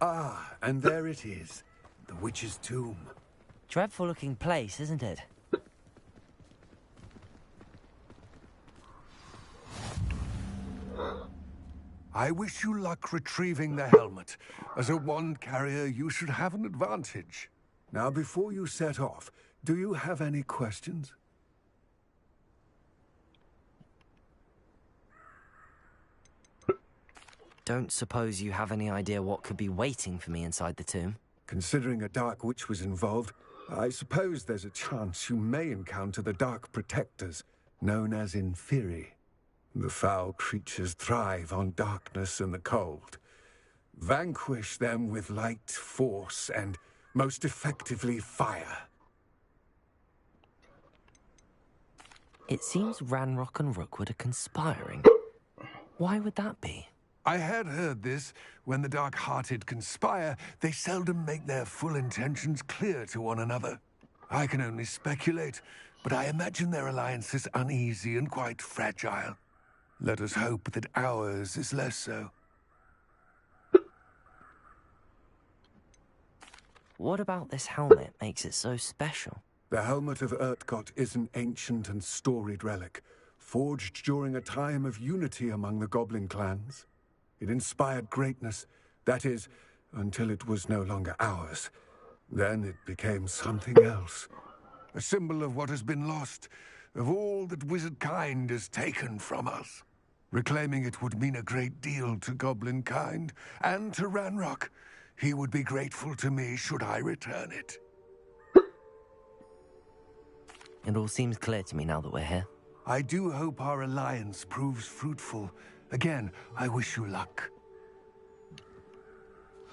Ah, and there it is. The witch's tomb. Dreadful looking place, isn't it? I wish you luck retrieving the helmet. As a wand carrier, you should have an advantage. Now, before you set off, do you have any questions? Don't suppose you have any idea what could be waiting for me inside the tomb? Considering a Dark Witch was involved, I suppose there's a chance you may encounter the Dark Protectors, known as Inferi. The foul creatures thrive on darkness and the cold. Vanquish them with light, force, and, most effectively, fire. It seems Ranrock and Rookwood are conspiring. Why would that be? I had heard this. When the dark-hearted conspire, they seldom make their full intentions clear to one another. I can only speculate, but I imagine their alliance is uneasy and quite fragile. Let us hope that ours is less so. What about this helmet makes it so special? The helmet of Urtkot is an ancient and storied relic, forged during a time of unity among the goblin clans. It inspired greatness, that is, until it was no longer ours. Then it became something else. A symbol of what has been lost, of all that wizard kind has taken from us. Reclaiming it would mean a great deal to goblin kind, and to Ranrock. He would be grateful to me should I return it. It all seems clear to me now that we're here. I do hope our alliance proves fruitful. Again, I wish you luck.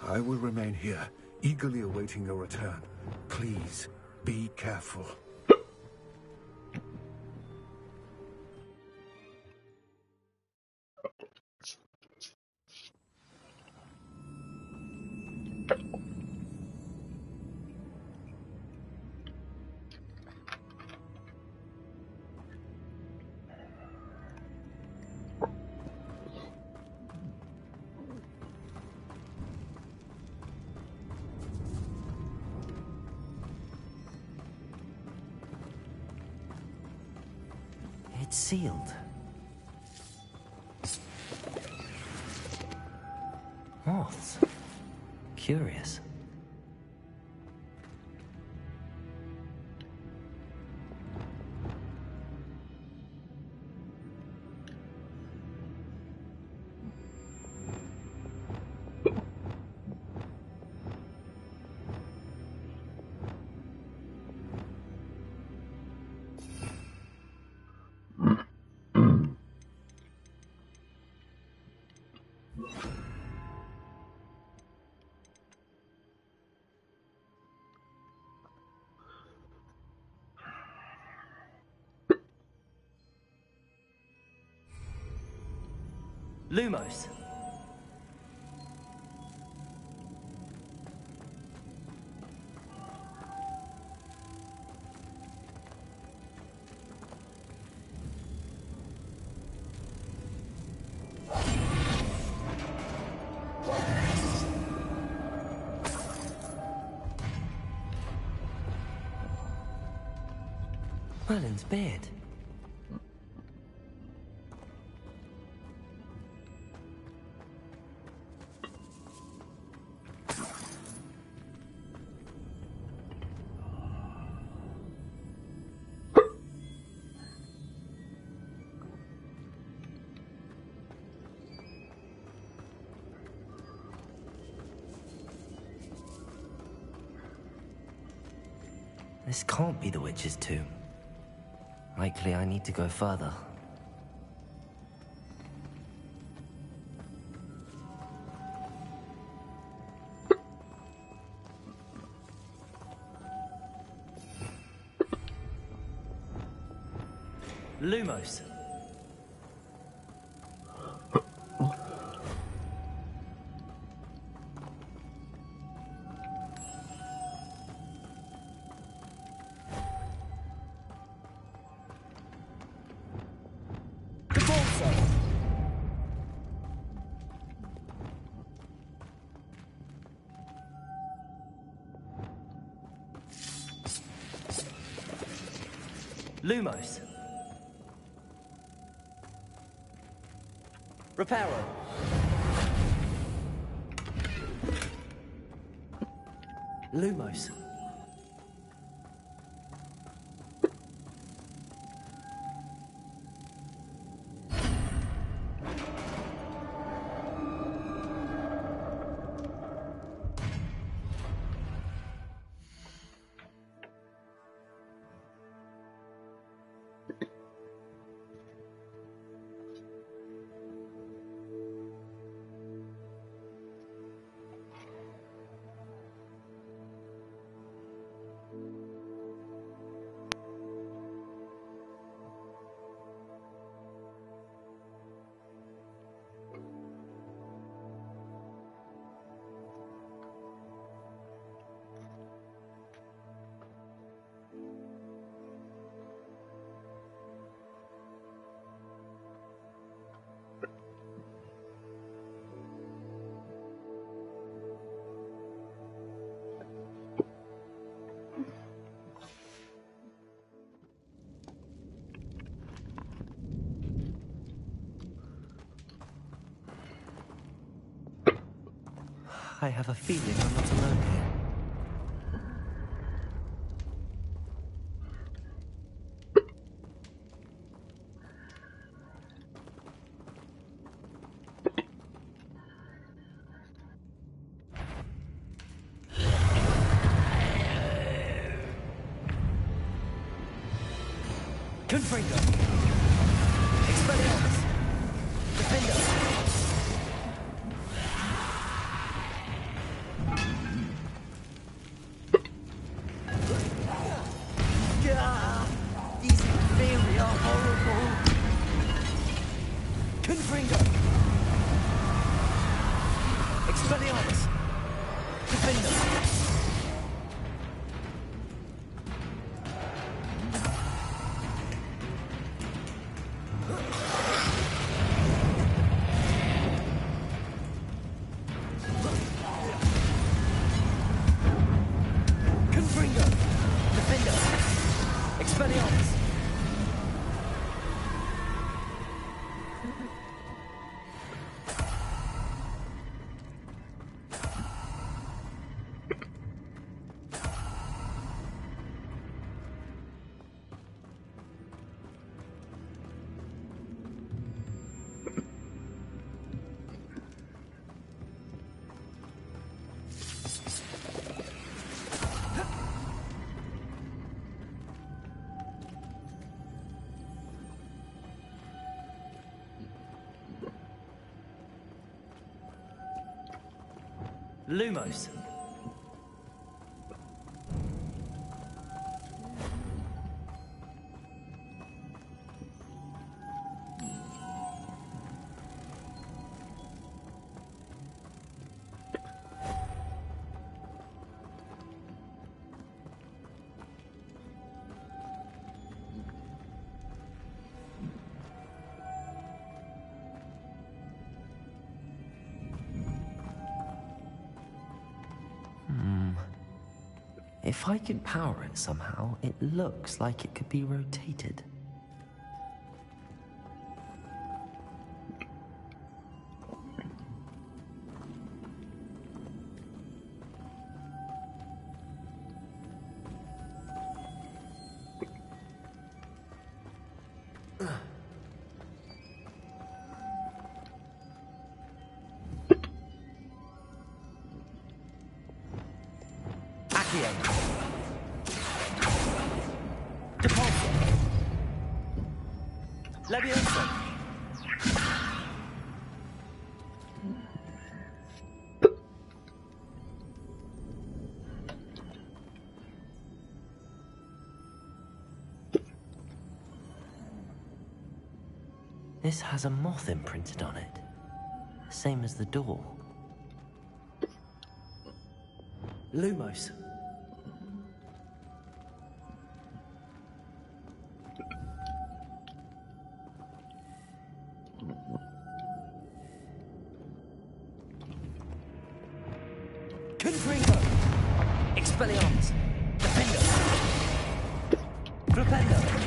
I will remain here, eagerly awaiting your return. Please, be careful. It's sealed. Moths. Curious. Lumos. Merlin's beard. This can't be the witch's tomb. Likely I need to go further. Lumos. Lumos. Reparo. Lumos. I have a feeling I'm not alone here. Confringo! Expelliarmus! Defender! Gah! These inferi are horrible! Confringo! Expelliarmus! Defender! Confringo! Defender! Expelliarmus! Lumos. If I could power it somehow, it looks like it could be rotated. Leviosa! This has a moth imprinted on it. Same as the door. Lumos. Confringo! Expelliarmus! Defender! Flipendo!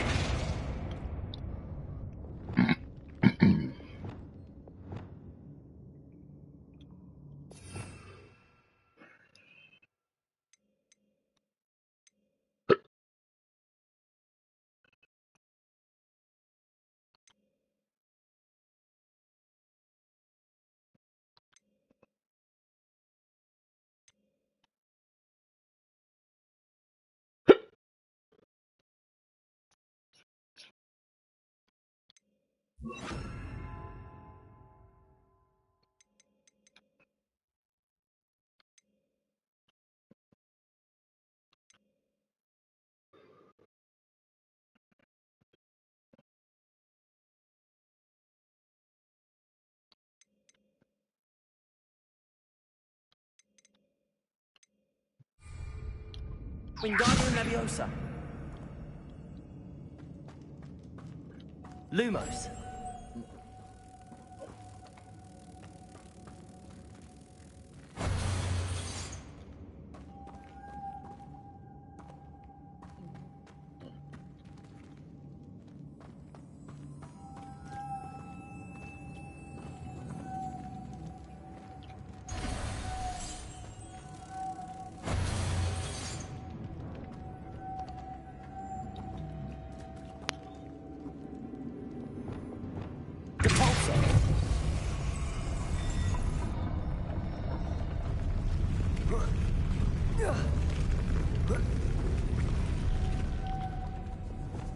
Wingardium Leviosa. Lumos.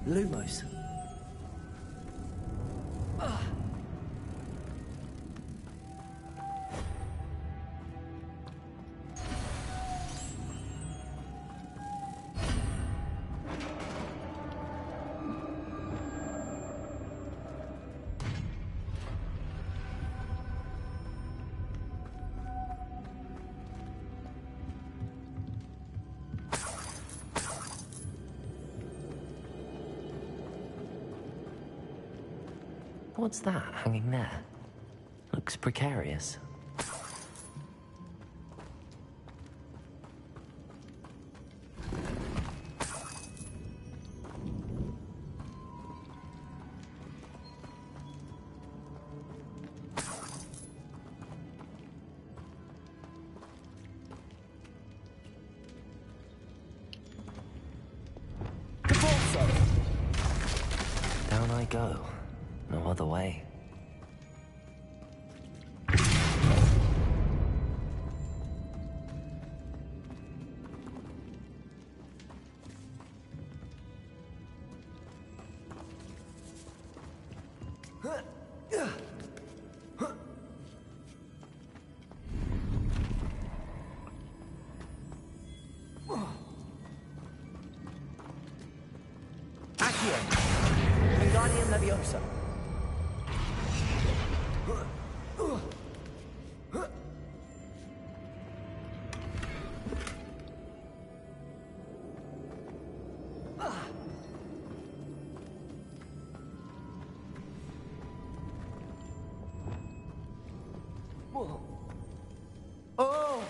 Lumos. What's that hanging there? Looks precarious. Down I go. No other way. Accio. Wingardium Leviosa. Oh!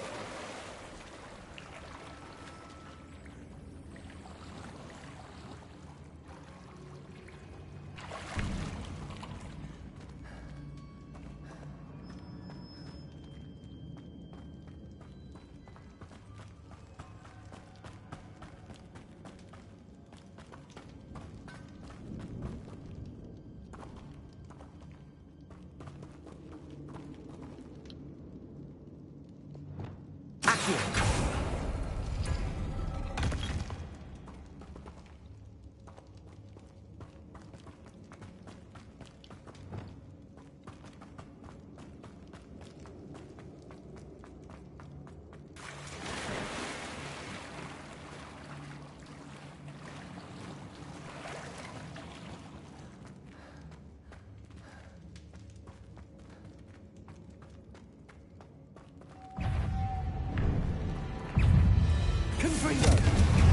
Confringo!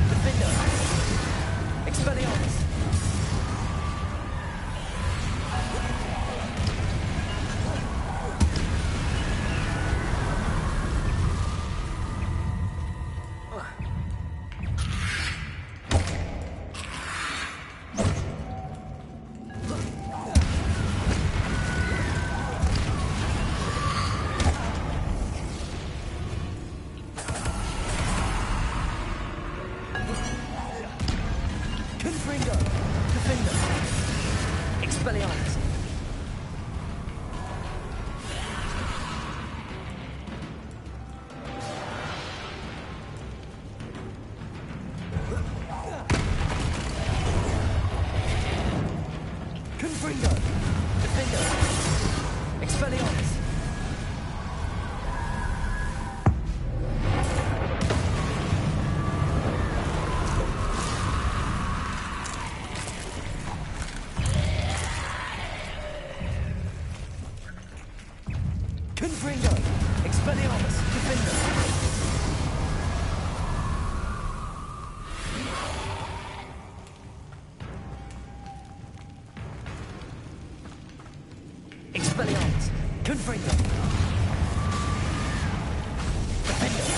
Defender! Expelliarmus! Confringo! Defender! Expelliarmus! Confringo! Defender! Expelliarmus! Confringo! Expelliarmus! Defender! Expelliarmus! Confringo! Defender!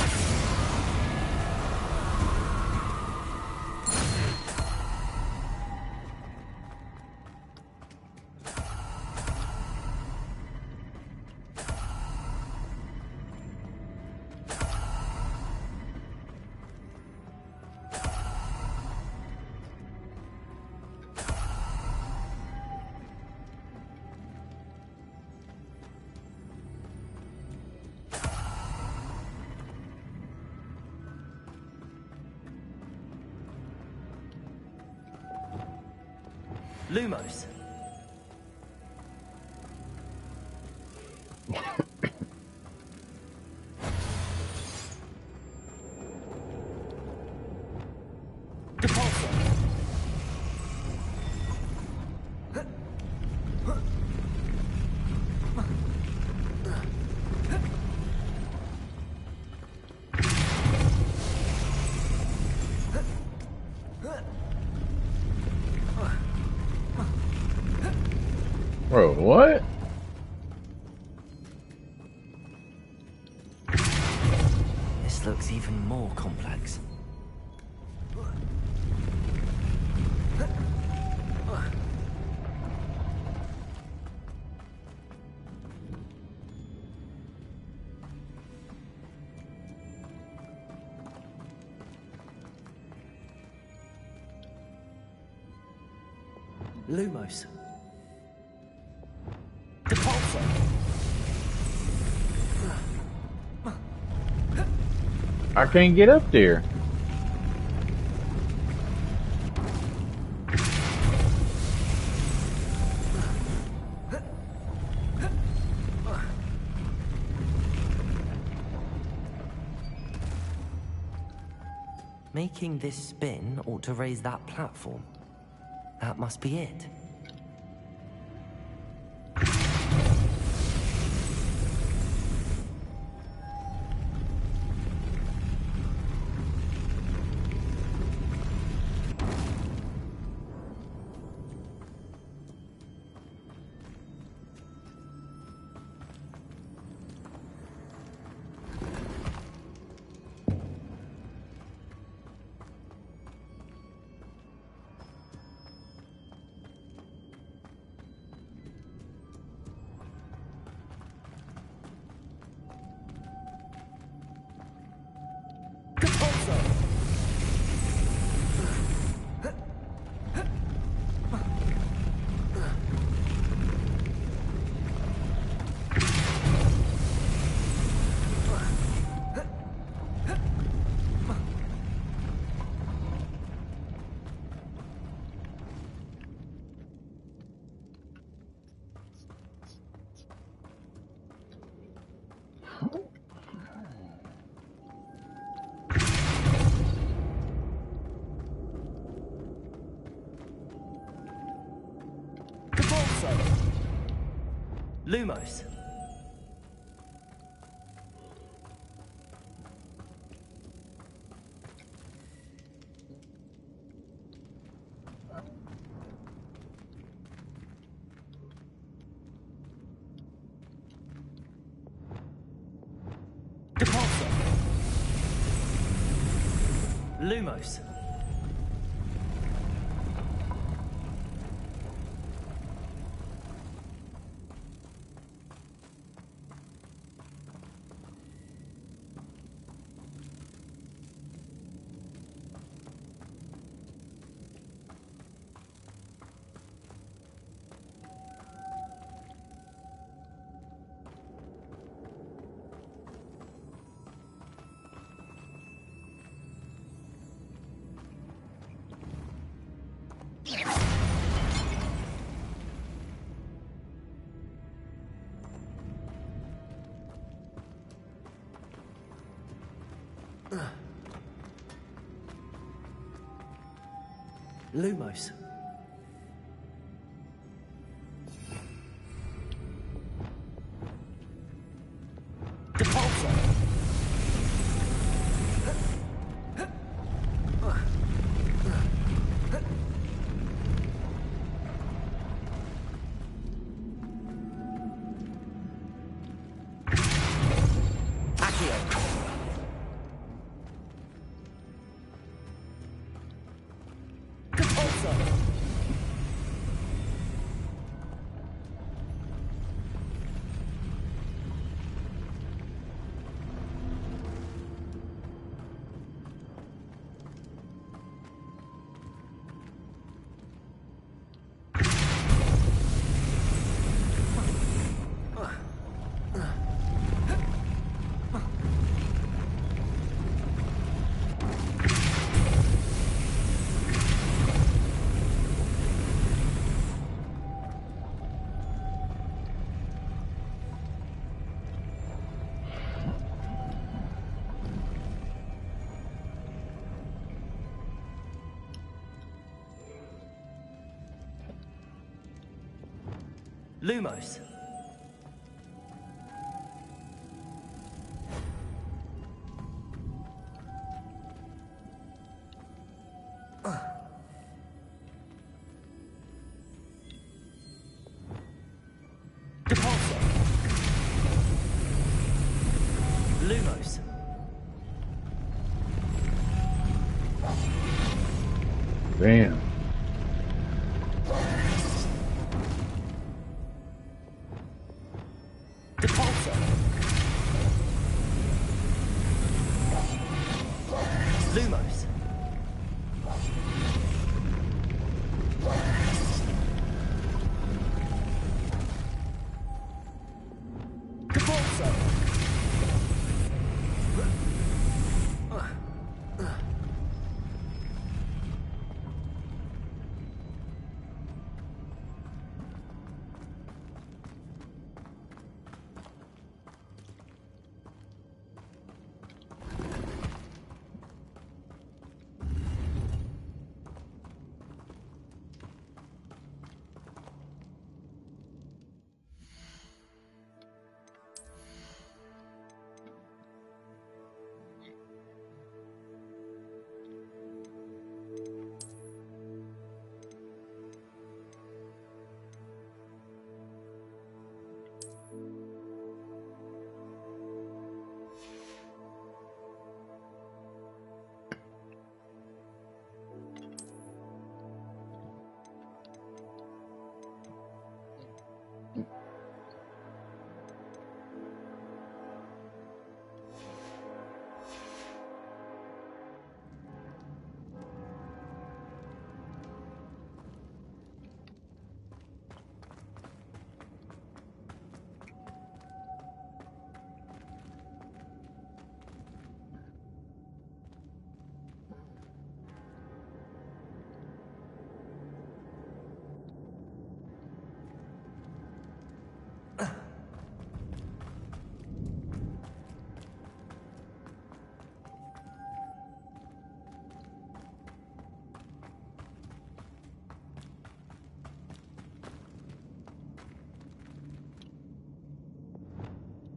Lumos. Bro, what? This looks even more complex. Lumos. I can't get up there. Making this spin ought to raise that platform. That must be it. Lumos. Lumos. Lumos. Accio. Lumos. Depulso. Lumos. Damn. Depulso. Lumos. Depulso.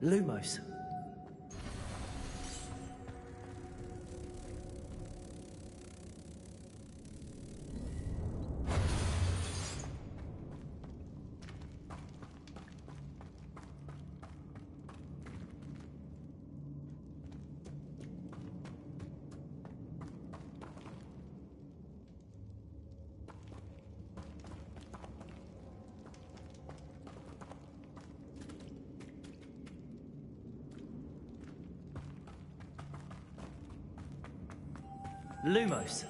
Lumos. Lumos.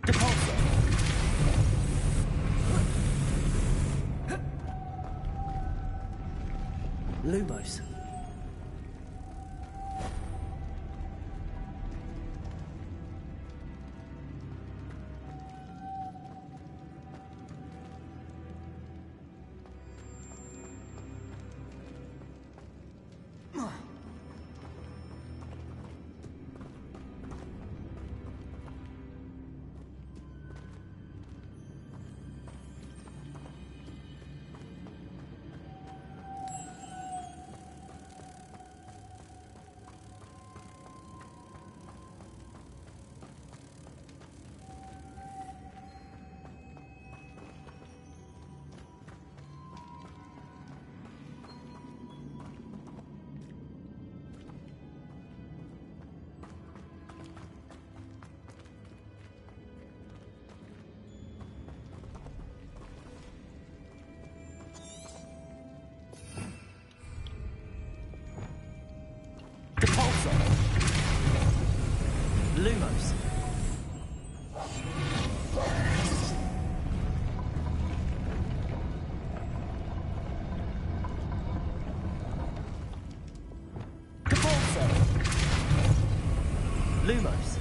Depulso. Lumos. Depulso. Lumos. Depulso. Lumos.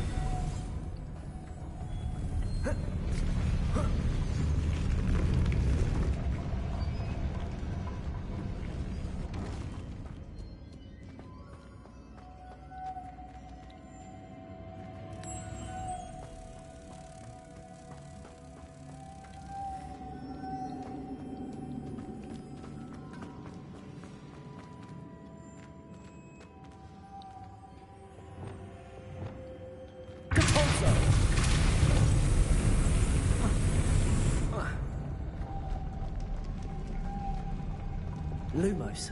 Lumos.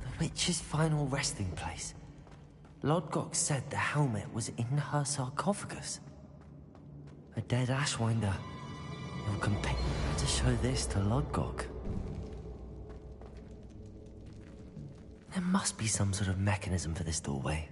The witch's final resting place. Lodgok said the helmet was in her sarcophagus. A dead Ashwinder. Your companion had to show this to Lodgok. There must be some sort of mechanism for this doorway.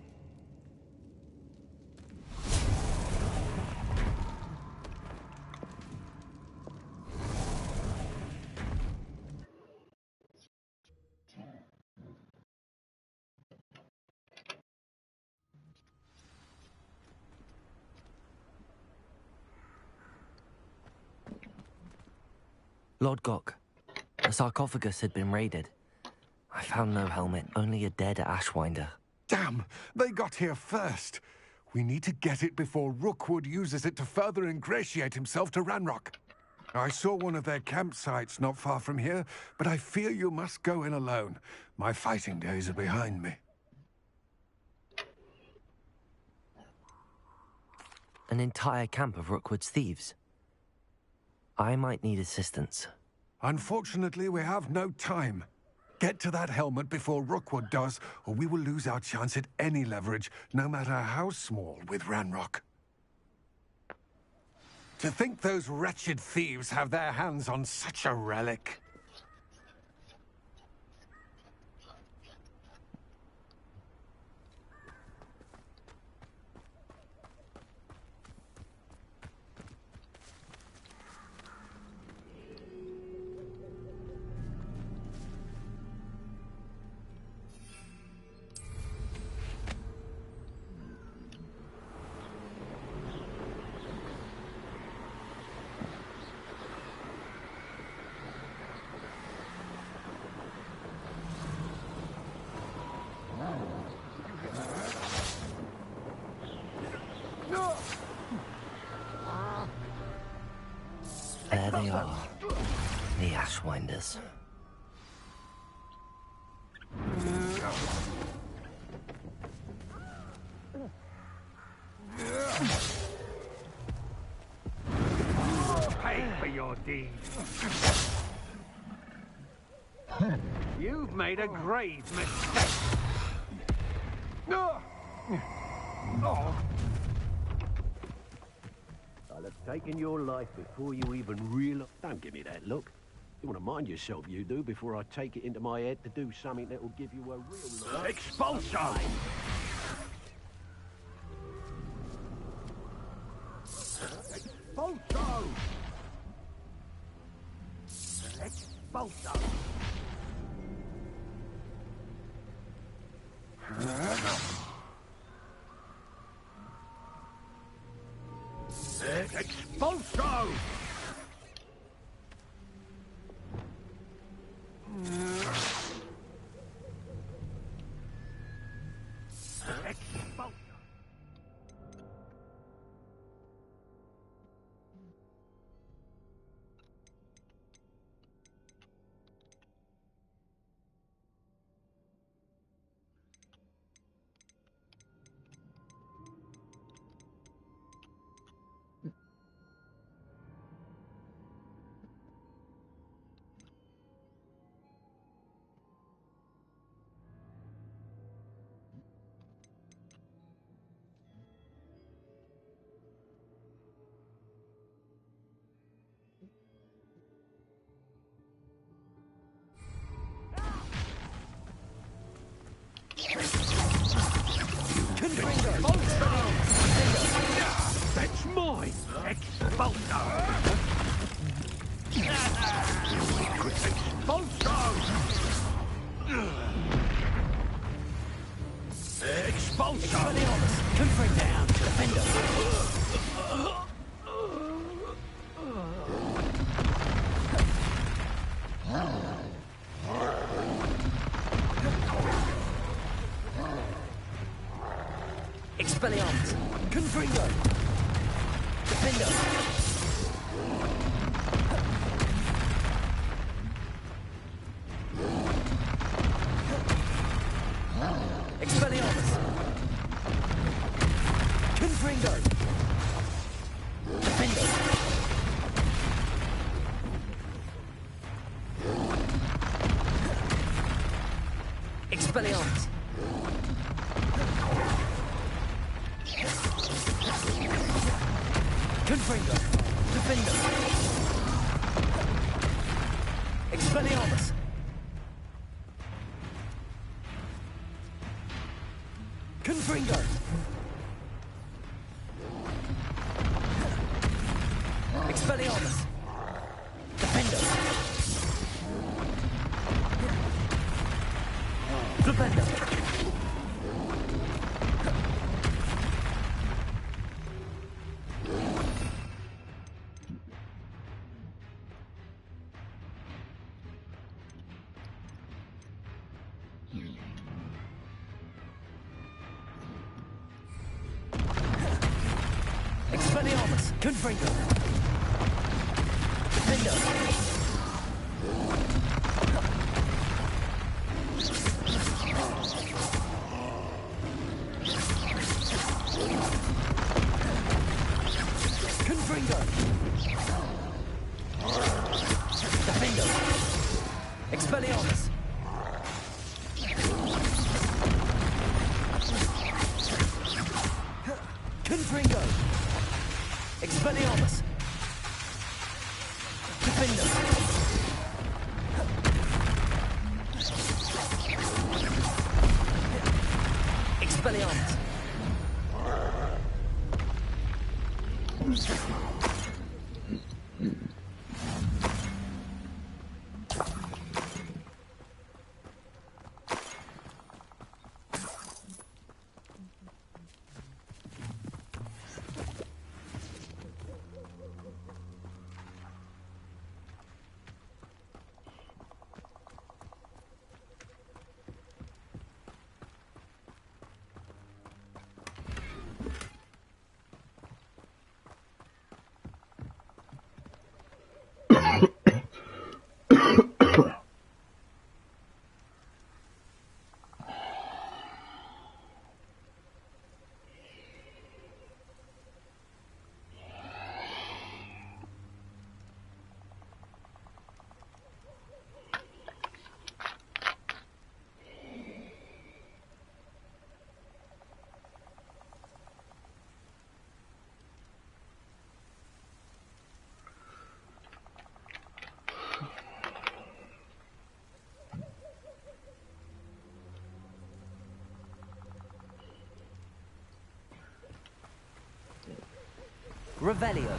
Lodgok, the sarcophagus had been raided. I found no helmet, only a dead Ashwinder. Damn! They got here first. We need to get it before Rookwood uses it to further ingratiate himself to Ranrock. I saw one of their campsites not far from here, but I fear you must go in alone. My fighting days are behind me. An entire camp of Rookwood's thieves. I might need assistance. Unfortunately, we have no time. Get to that helmet before Rookwood does, or we will lose our chance at any leverage, no matter how small, with Ranrock. To think those wretched thieves have their hands on such a relic. There they are, the Ashwinders. Pay for your deeds. You've made a grave mistake. I'll have taken your life before you even realize. Don't give me that look. You want to mind yourself, you do, before I take it into my head to do something that will give you a real life. Expulso! Expulso! Expulso! Expulso! That's mine! Expulso! Expulso! Expulso! Confront down! Defender! Expelliarmus! Confringo! Defender! Expelliarmus! Confringo! Defendo! Expelliarmus! Confringo! Defendo! Expelliarmus! Confringo! Expelliarmus! Defendo! Flipendo! Expelliarmus! Confringo! Defendo! Confringo! Defendo! Expelliarmus! Confringo! Expelliarmus! Defendo! Expelliarmus! Revelio.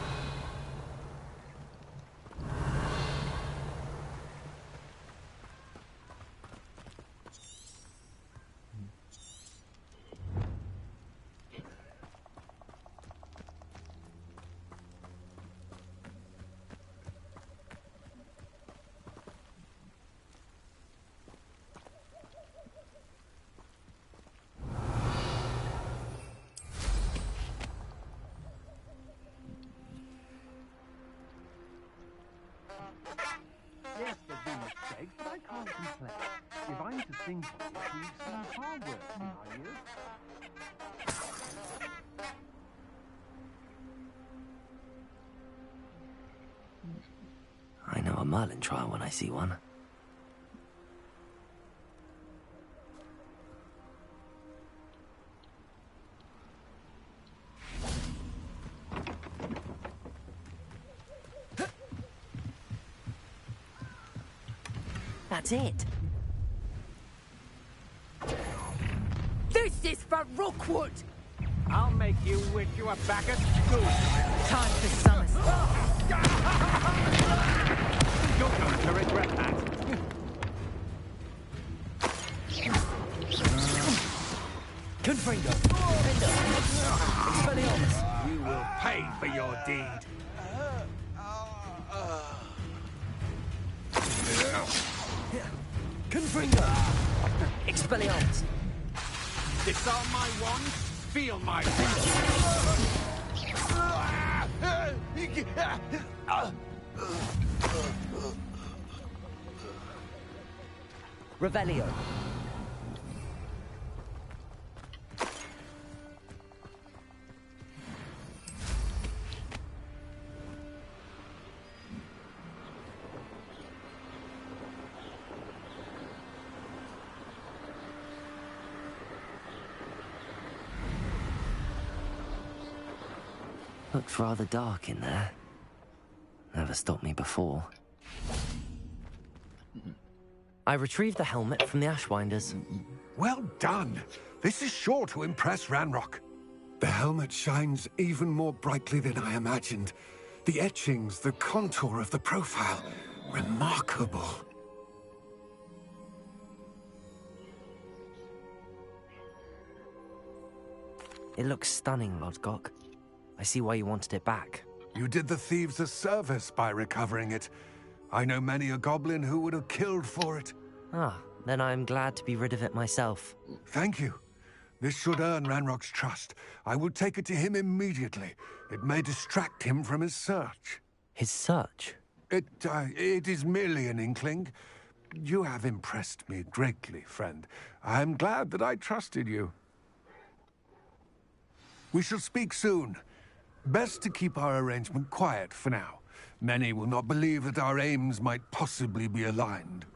Yes, there's been mistakes, but I can't complain. If I'm to think of it, we've seen far worse in our years. I know a Merlin trial when I see one. That's it. This is for Rookwood! I'll make you wish you were back at school. Time for summer. You're going to regret that. Confringo. Expelliarmus. You will pay for your deed. Confringo. Expelliarmus. Disarm my wand, feel my Revelio. Looks rather dark in there. Never stopped me before. I retrieved the helmet from the Ashwinders. Well done. This is sure to impress Ranrock. The helmet shines even more brightly than I imagined. The etchings, the contour of the profile. Remarkable. It looks stunning, Lodgok. I see why you wanted it back. You did the thieves a service by recovering it. I know many a goblin who would have killed for it. Ah, then I'm glad to be rid of it myself. Thank you. This should earn Ranrock's trust. I will take it to him immediately. It may distract him from his search. His search? It is merely an inkling. You have impressed me greatly, friend. I am glad that I trusted you. We shall speak soon. Best to keep our arrangement quiet for now. Many will not believe that our aims might possibly be aligned.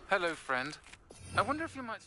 Hello, friend. I wonder if you might...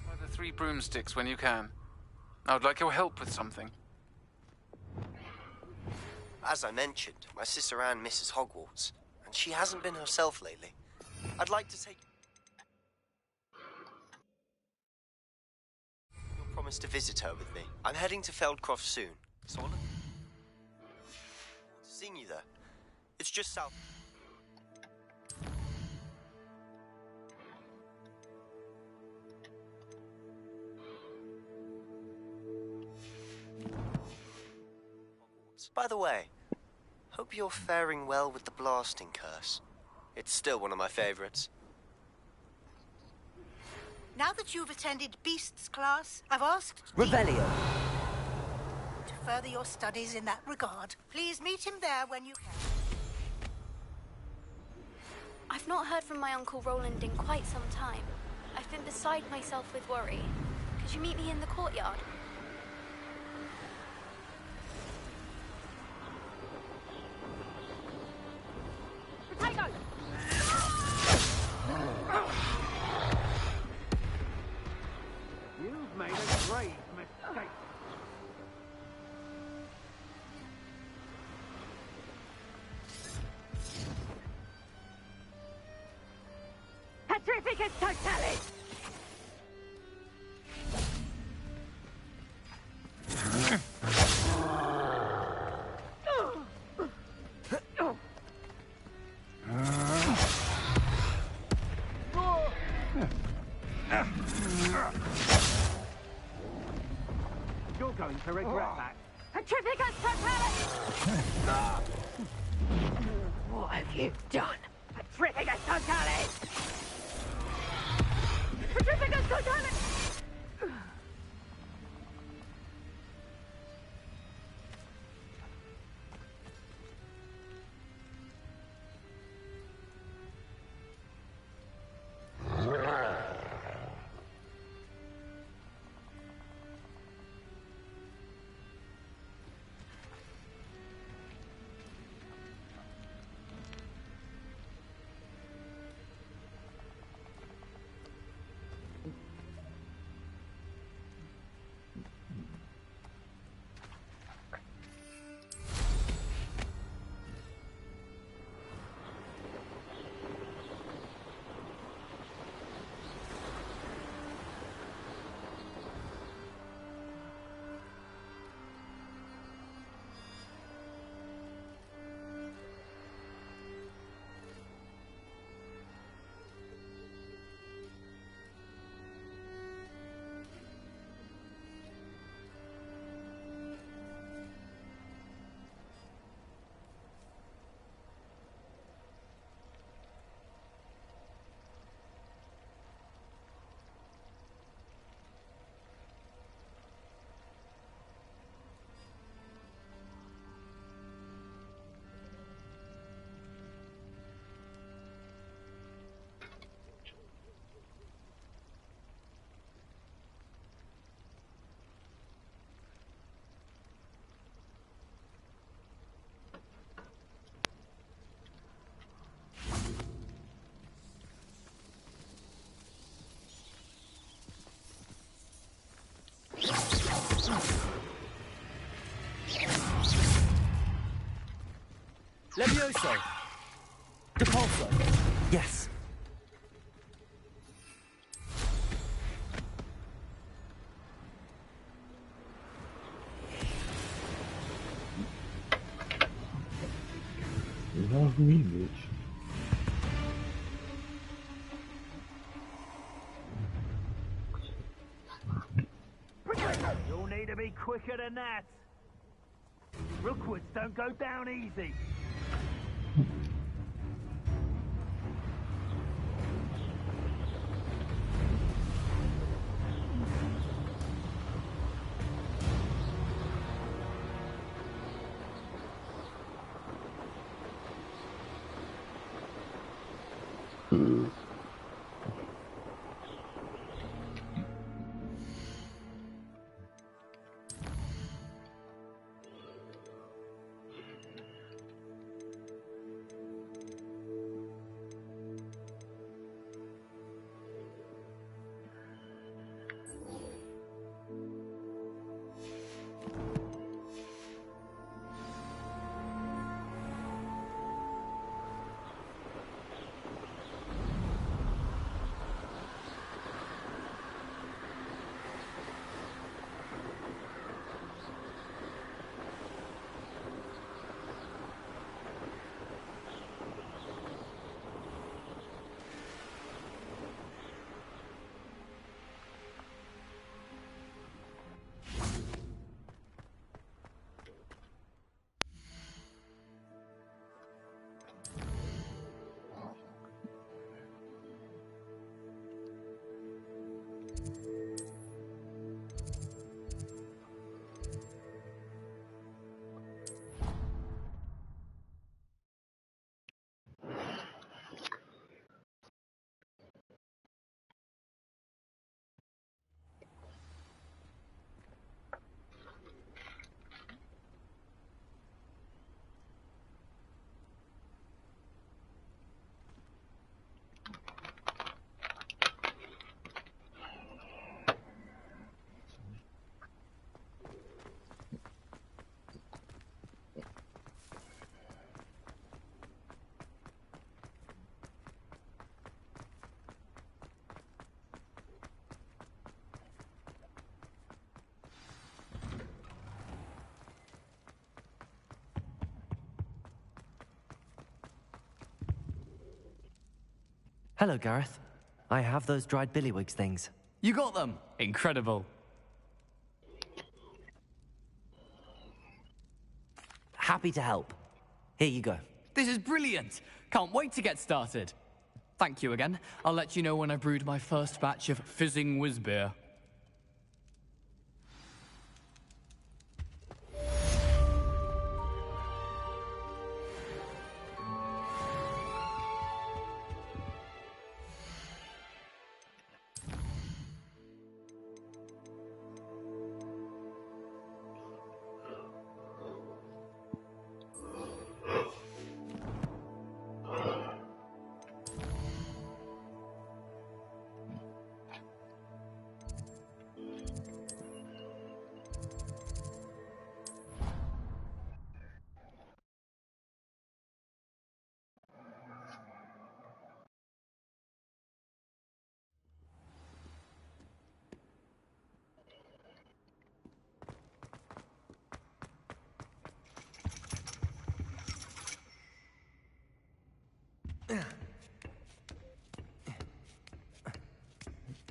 By the 3 broomsticks when you can. I would like your help with something. As I mentioned, my sister Anne misses Hogwarts, and she hasn't been herself lately. I'd like to take... You'll promise to visit her with me. I'm heading to Feldcroft soon, so I'll look forward to seeing you there. It's just south... By the way, hope you're faring well with the blasting curse. It's still one of my favorites. Now that you've attended Beasts class, I've asked... Revelio. ...to further your studies in that regard. Please meet him there when you can. I've not heard from my Uncle Roland in quite some time. I've been beside myself with worry. Could you meet me in the courtyard? Potato! You've made a grave mistake. Petrificus totalis! You're going to regret that. Petrificus totalis! What have you done? Petrificus totalis! Petrificus totalis! Levioso! Depulso! Yes. Get off me, bitch. You'll need to be quicker than that. Rookwoods don't go down easy. Hello, Gareth. I have those dried billywigs things. You got them! Incredible. Happy to help. Here you go. This is brilliant! Can't wait to get started. Thank you again. I'll let you know when I brewed my first batch of fizzing whiz beer.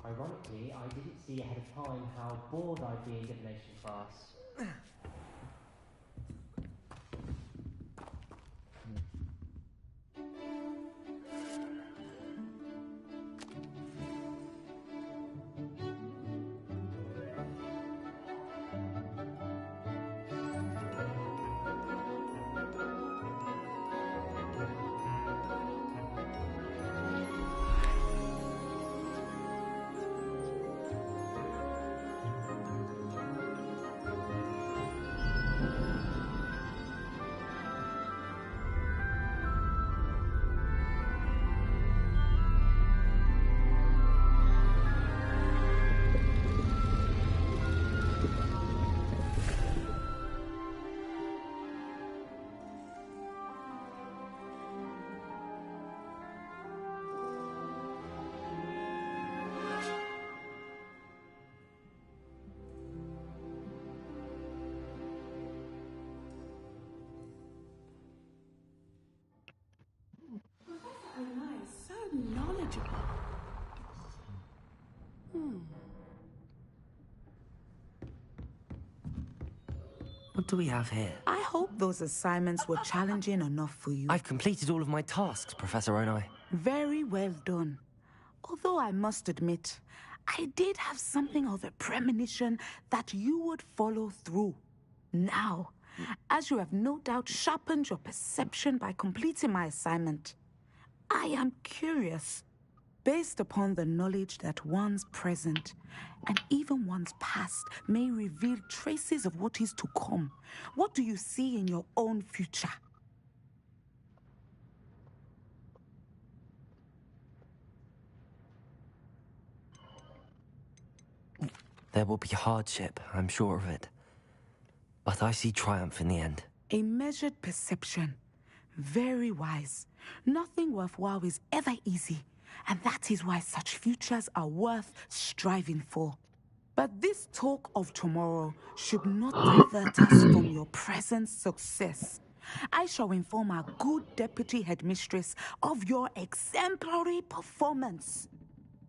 Ironically, I didn't see ahead of time how bored I'd be in divination class. conjure. What do we have here? I hope those assignments were challenging enough for you. I've completed all of my tasks, Professor Onai. Very well done. Although I must admit, I did have something of a premonition that you would follow through. Now, as you have no doubt sharpened your perception by completing my assignment, I am curious. Based upon the knowledge that one's present and even one's past may reveal traces of what is to come, what do you see in your own future? There will be hardship, I'm sure of it. But I see triumph in the end. A measured perception. Very wise. Nothing worthwhile is ever easy, and that is why such futures are worth striving for. But this talk of tomorrow should not divert us from your present success. I shall inform our good deputy headmistress of your exemplary performance.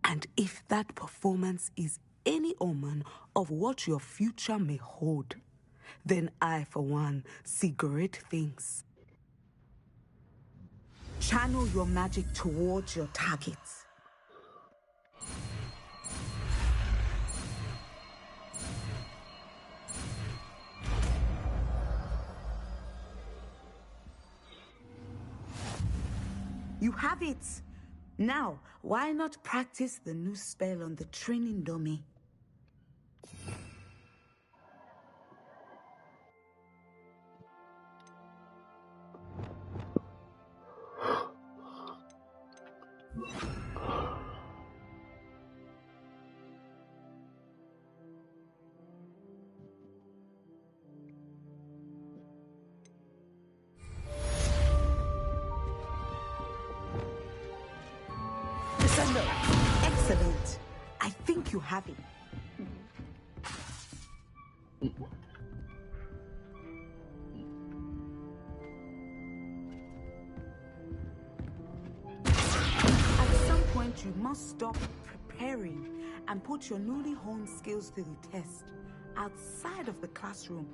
And if that performance is any omen of what your future may hold, then I, for one, see great things. Channel your magic towards your targets. You have it! Now, why not practice the new spell on the training dummy? Excellent. I think you have it. At some point, you must stop preparing and put your newly honed skills to the test outside of the classroom.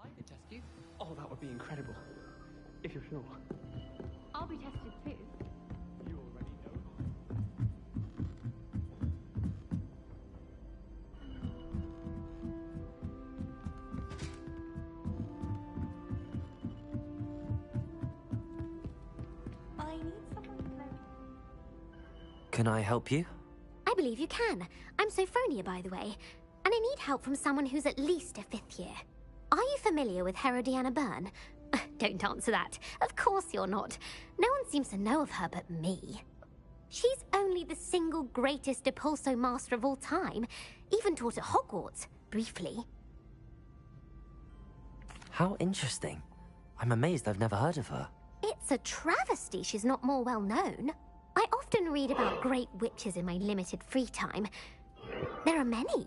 I could test you. Oh, that would be incredible. If you're sure. I'll be tested too. You already know. I need someone to play. Can I help you? I believe you can. I'm Sophronia, by the way, and I need help from someone who's at least a 5th year. Are you familiar with Herodiana Byrne? Don't answer that. Of course you're not. No one seems to know of her but me. She's only the single greatest Depulso master of all time, even taught at Hogwarts, briefly. How interesting. I'm amazed I've never heard of her. It's a travesty she's not more well known. I often read about great witches in my limited free time. There are many.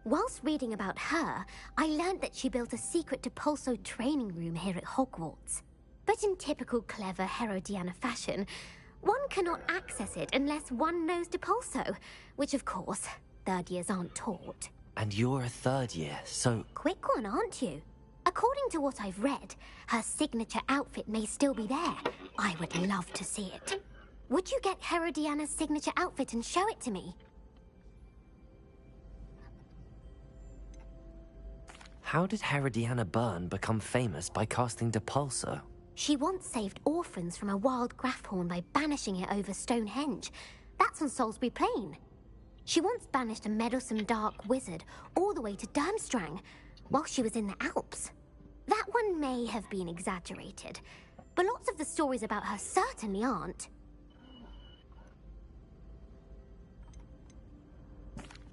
Whilst reading about her, I learned that she built a secret Depulso training room here at Hogwarts. But in typical clever Herodiana fashion, one cannot access it unless one knows Depulso, which of course, third years aren't taught. And you're a third year, so... Quick one, aren't you? According to what I've read, her signature outfit may still be there. I would love to see it. Would you get Herodiana's signature outfit and show it to me? How did Herodiana Byrne become famous by casting Depulso? She once saved orphans from a wild Grafhorn by banishing it over Stonehenge. That's on Salisbury Plain. She once banished a meddlesome dark wizard all the way to Durmstrang while she was in the Alps. That one may have been exaggerated, but lots of the stories about her certainly aren't.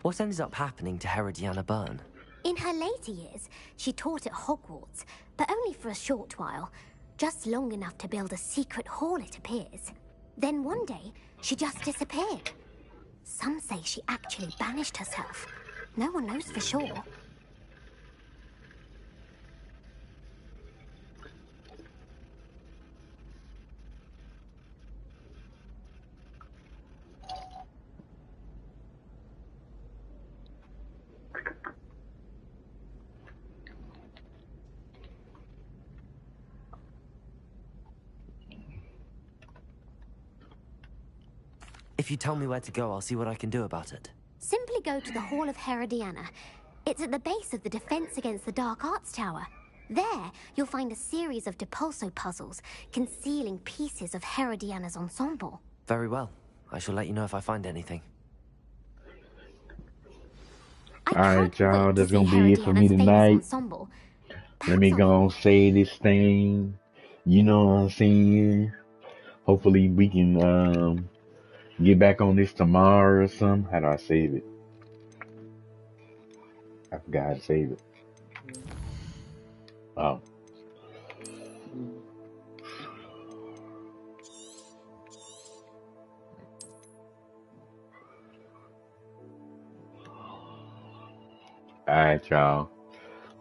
What ended up happening to Herodiana Byrne? In her later years, she taught at Hogwarts, but only for a short while. Just long enough to build a secret hall, it appears. Then one day, she just disappeared. Some say she actually banished herself. No one knows for sure. If you tell me where to go, I'll see what I can do about it. Simply go to the Hall of Herodiana. It's at the base of the Defense Against the Dark Arts Tower. There, you'll find a series of Depulso puzzles concealing pieces of Herodiana's ensemble. Very well. I shall let you know if I find anything. Alright, y'all, that's gonna be it for me tonight. Let me go and say this thing. You know what I'm saying? Hopefully we can get back on this tomorrow or something. How do I save it? I forgot how to save it. Oh. Alright, y'all.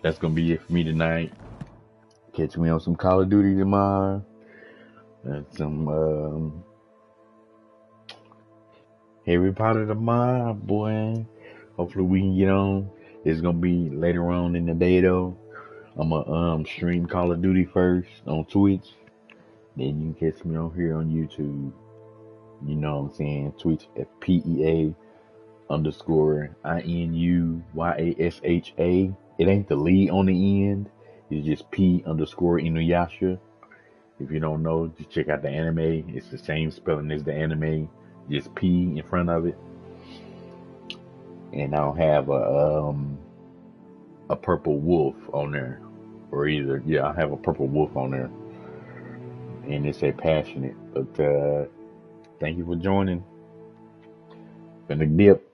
That's gonna be it for me tonight. Catch me on some Call of Duty tomorrow. And some Harry Potter tomorrow, boy. Hopefully we can get on. It's gonna be later on in the day though. I'ma stream Call of Duty first on Twitch. Then you can catch me on here on YouTube. You know what I'm saying? Twitch at PEA_INUYASHA. It ain't the Lee on the end. It's just P_Inuyasha. If you don't know, just check out the anime. It's the same spelling as the anime. Just P in front of it. And I'll have a purple wolf on there. Or either, yeah, I have a purple wolf on there. And it say passionate. But thank you for joining. Been a dip.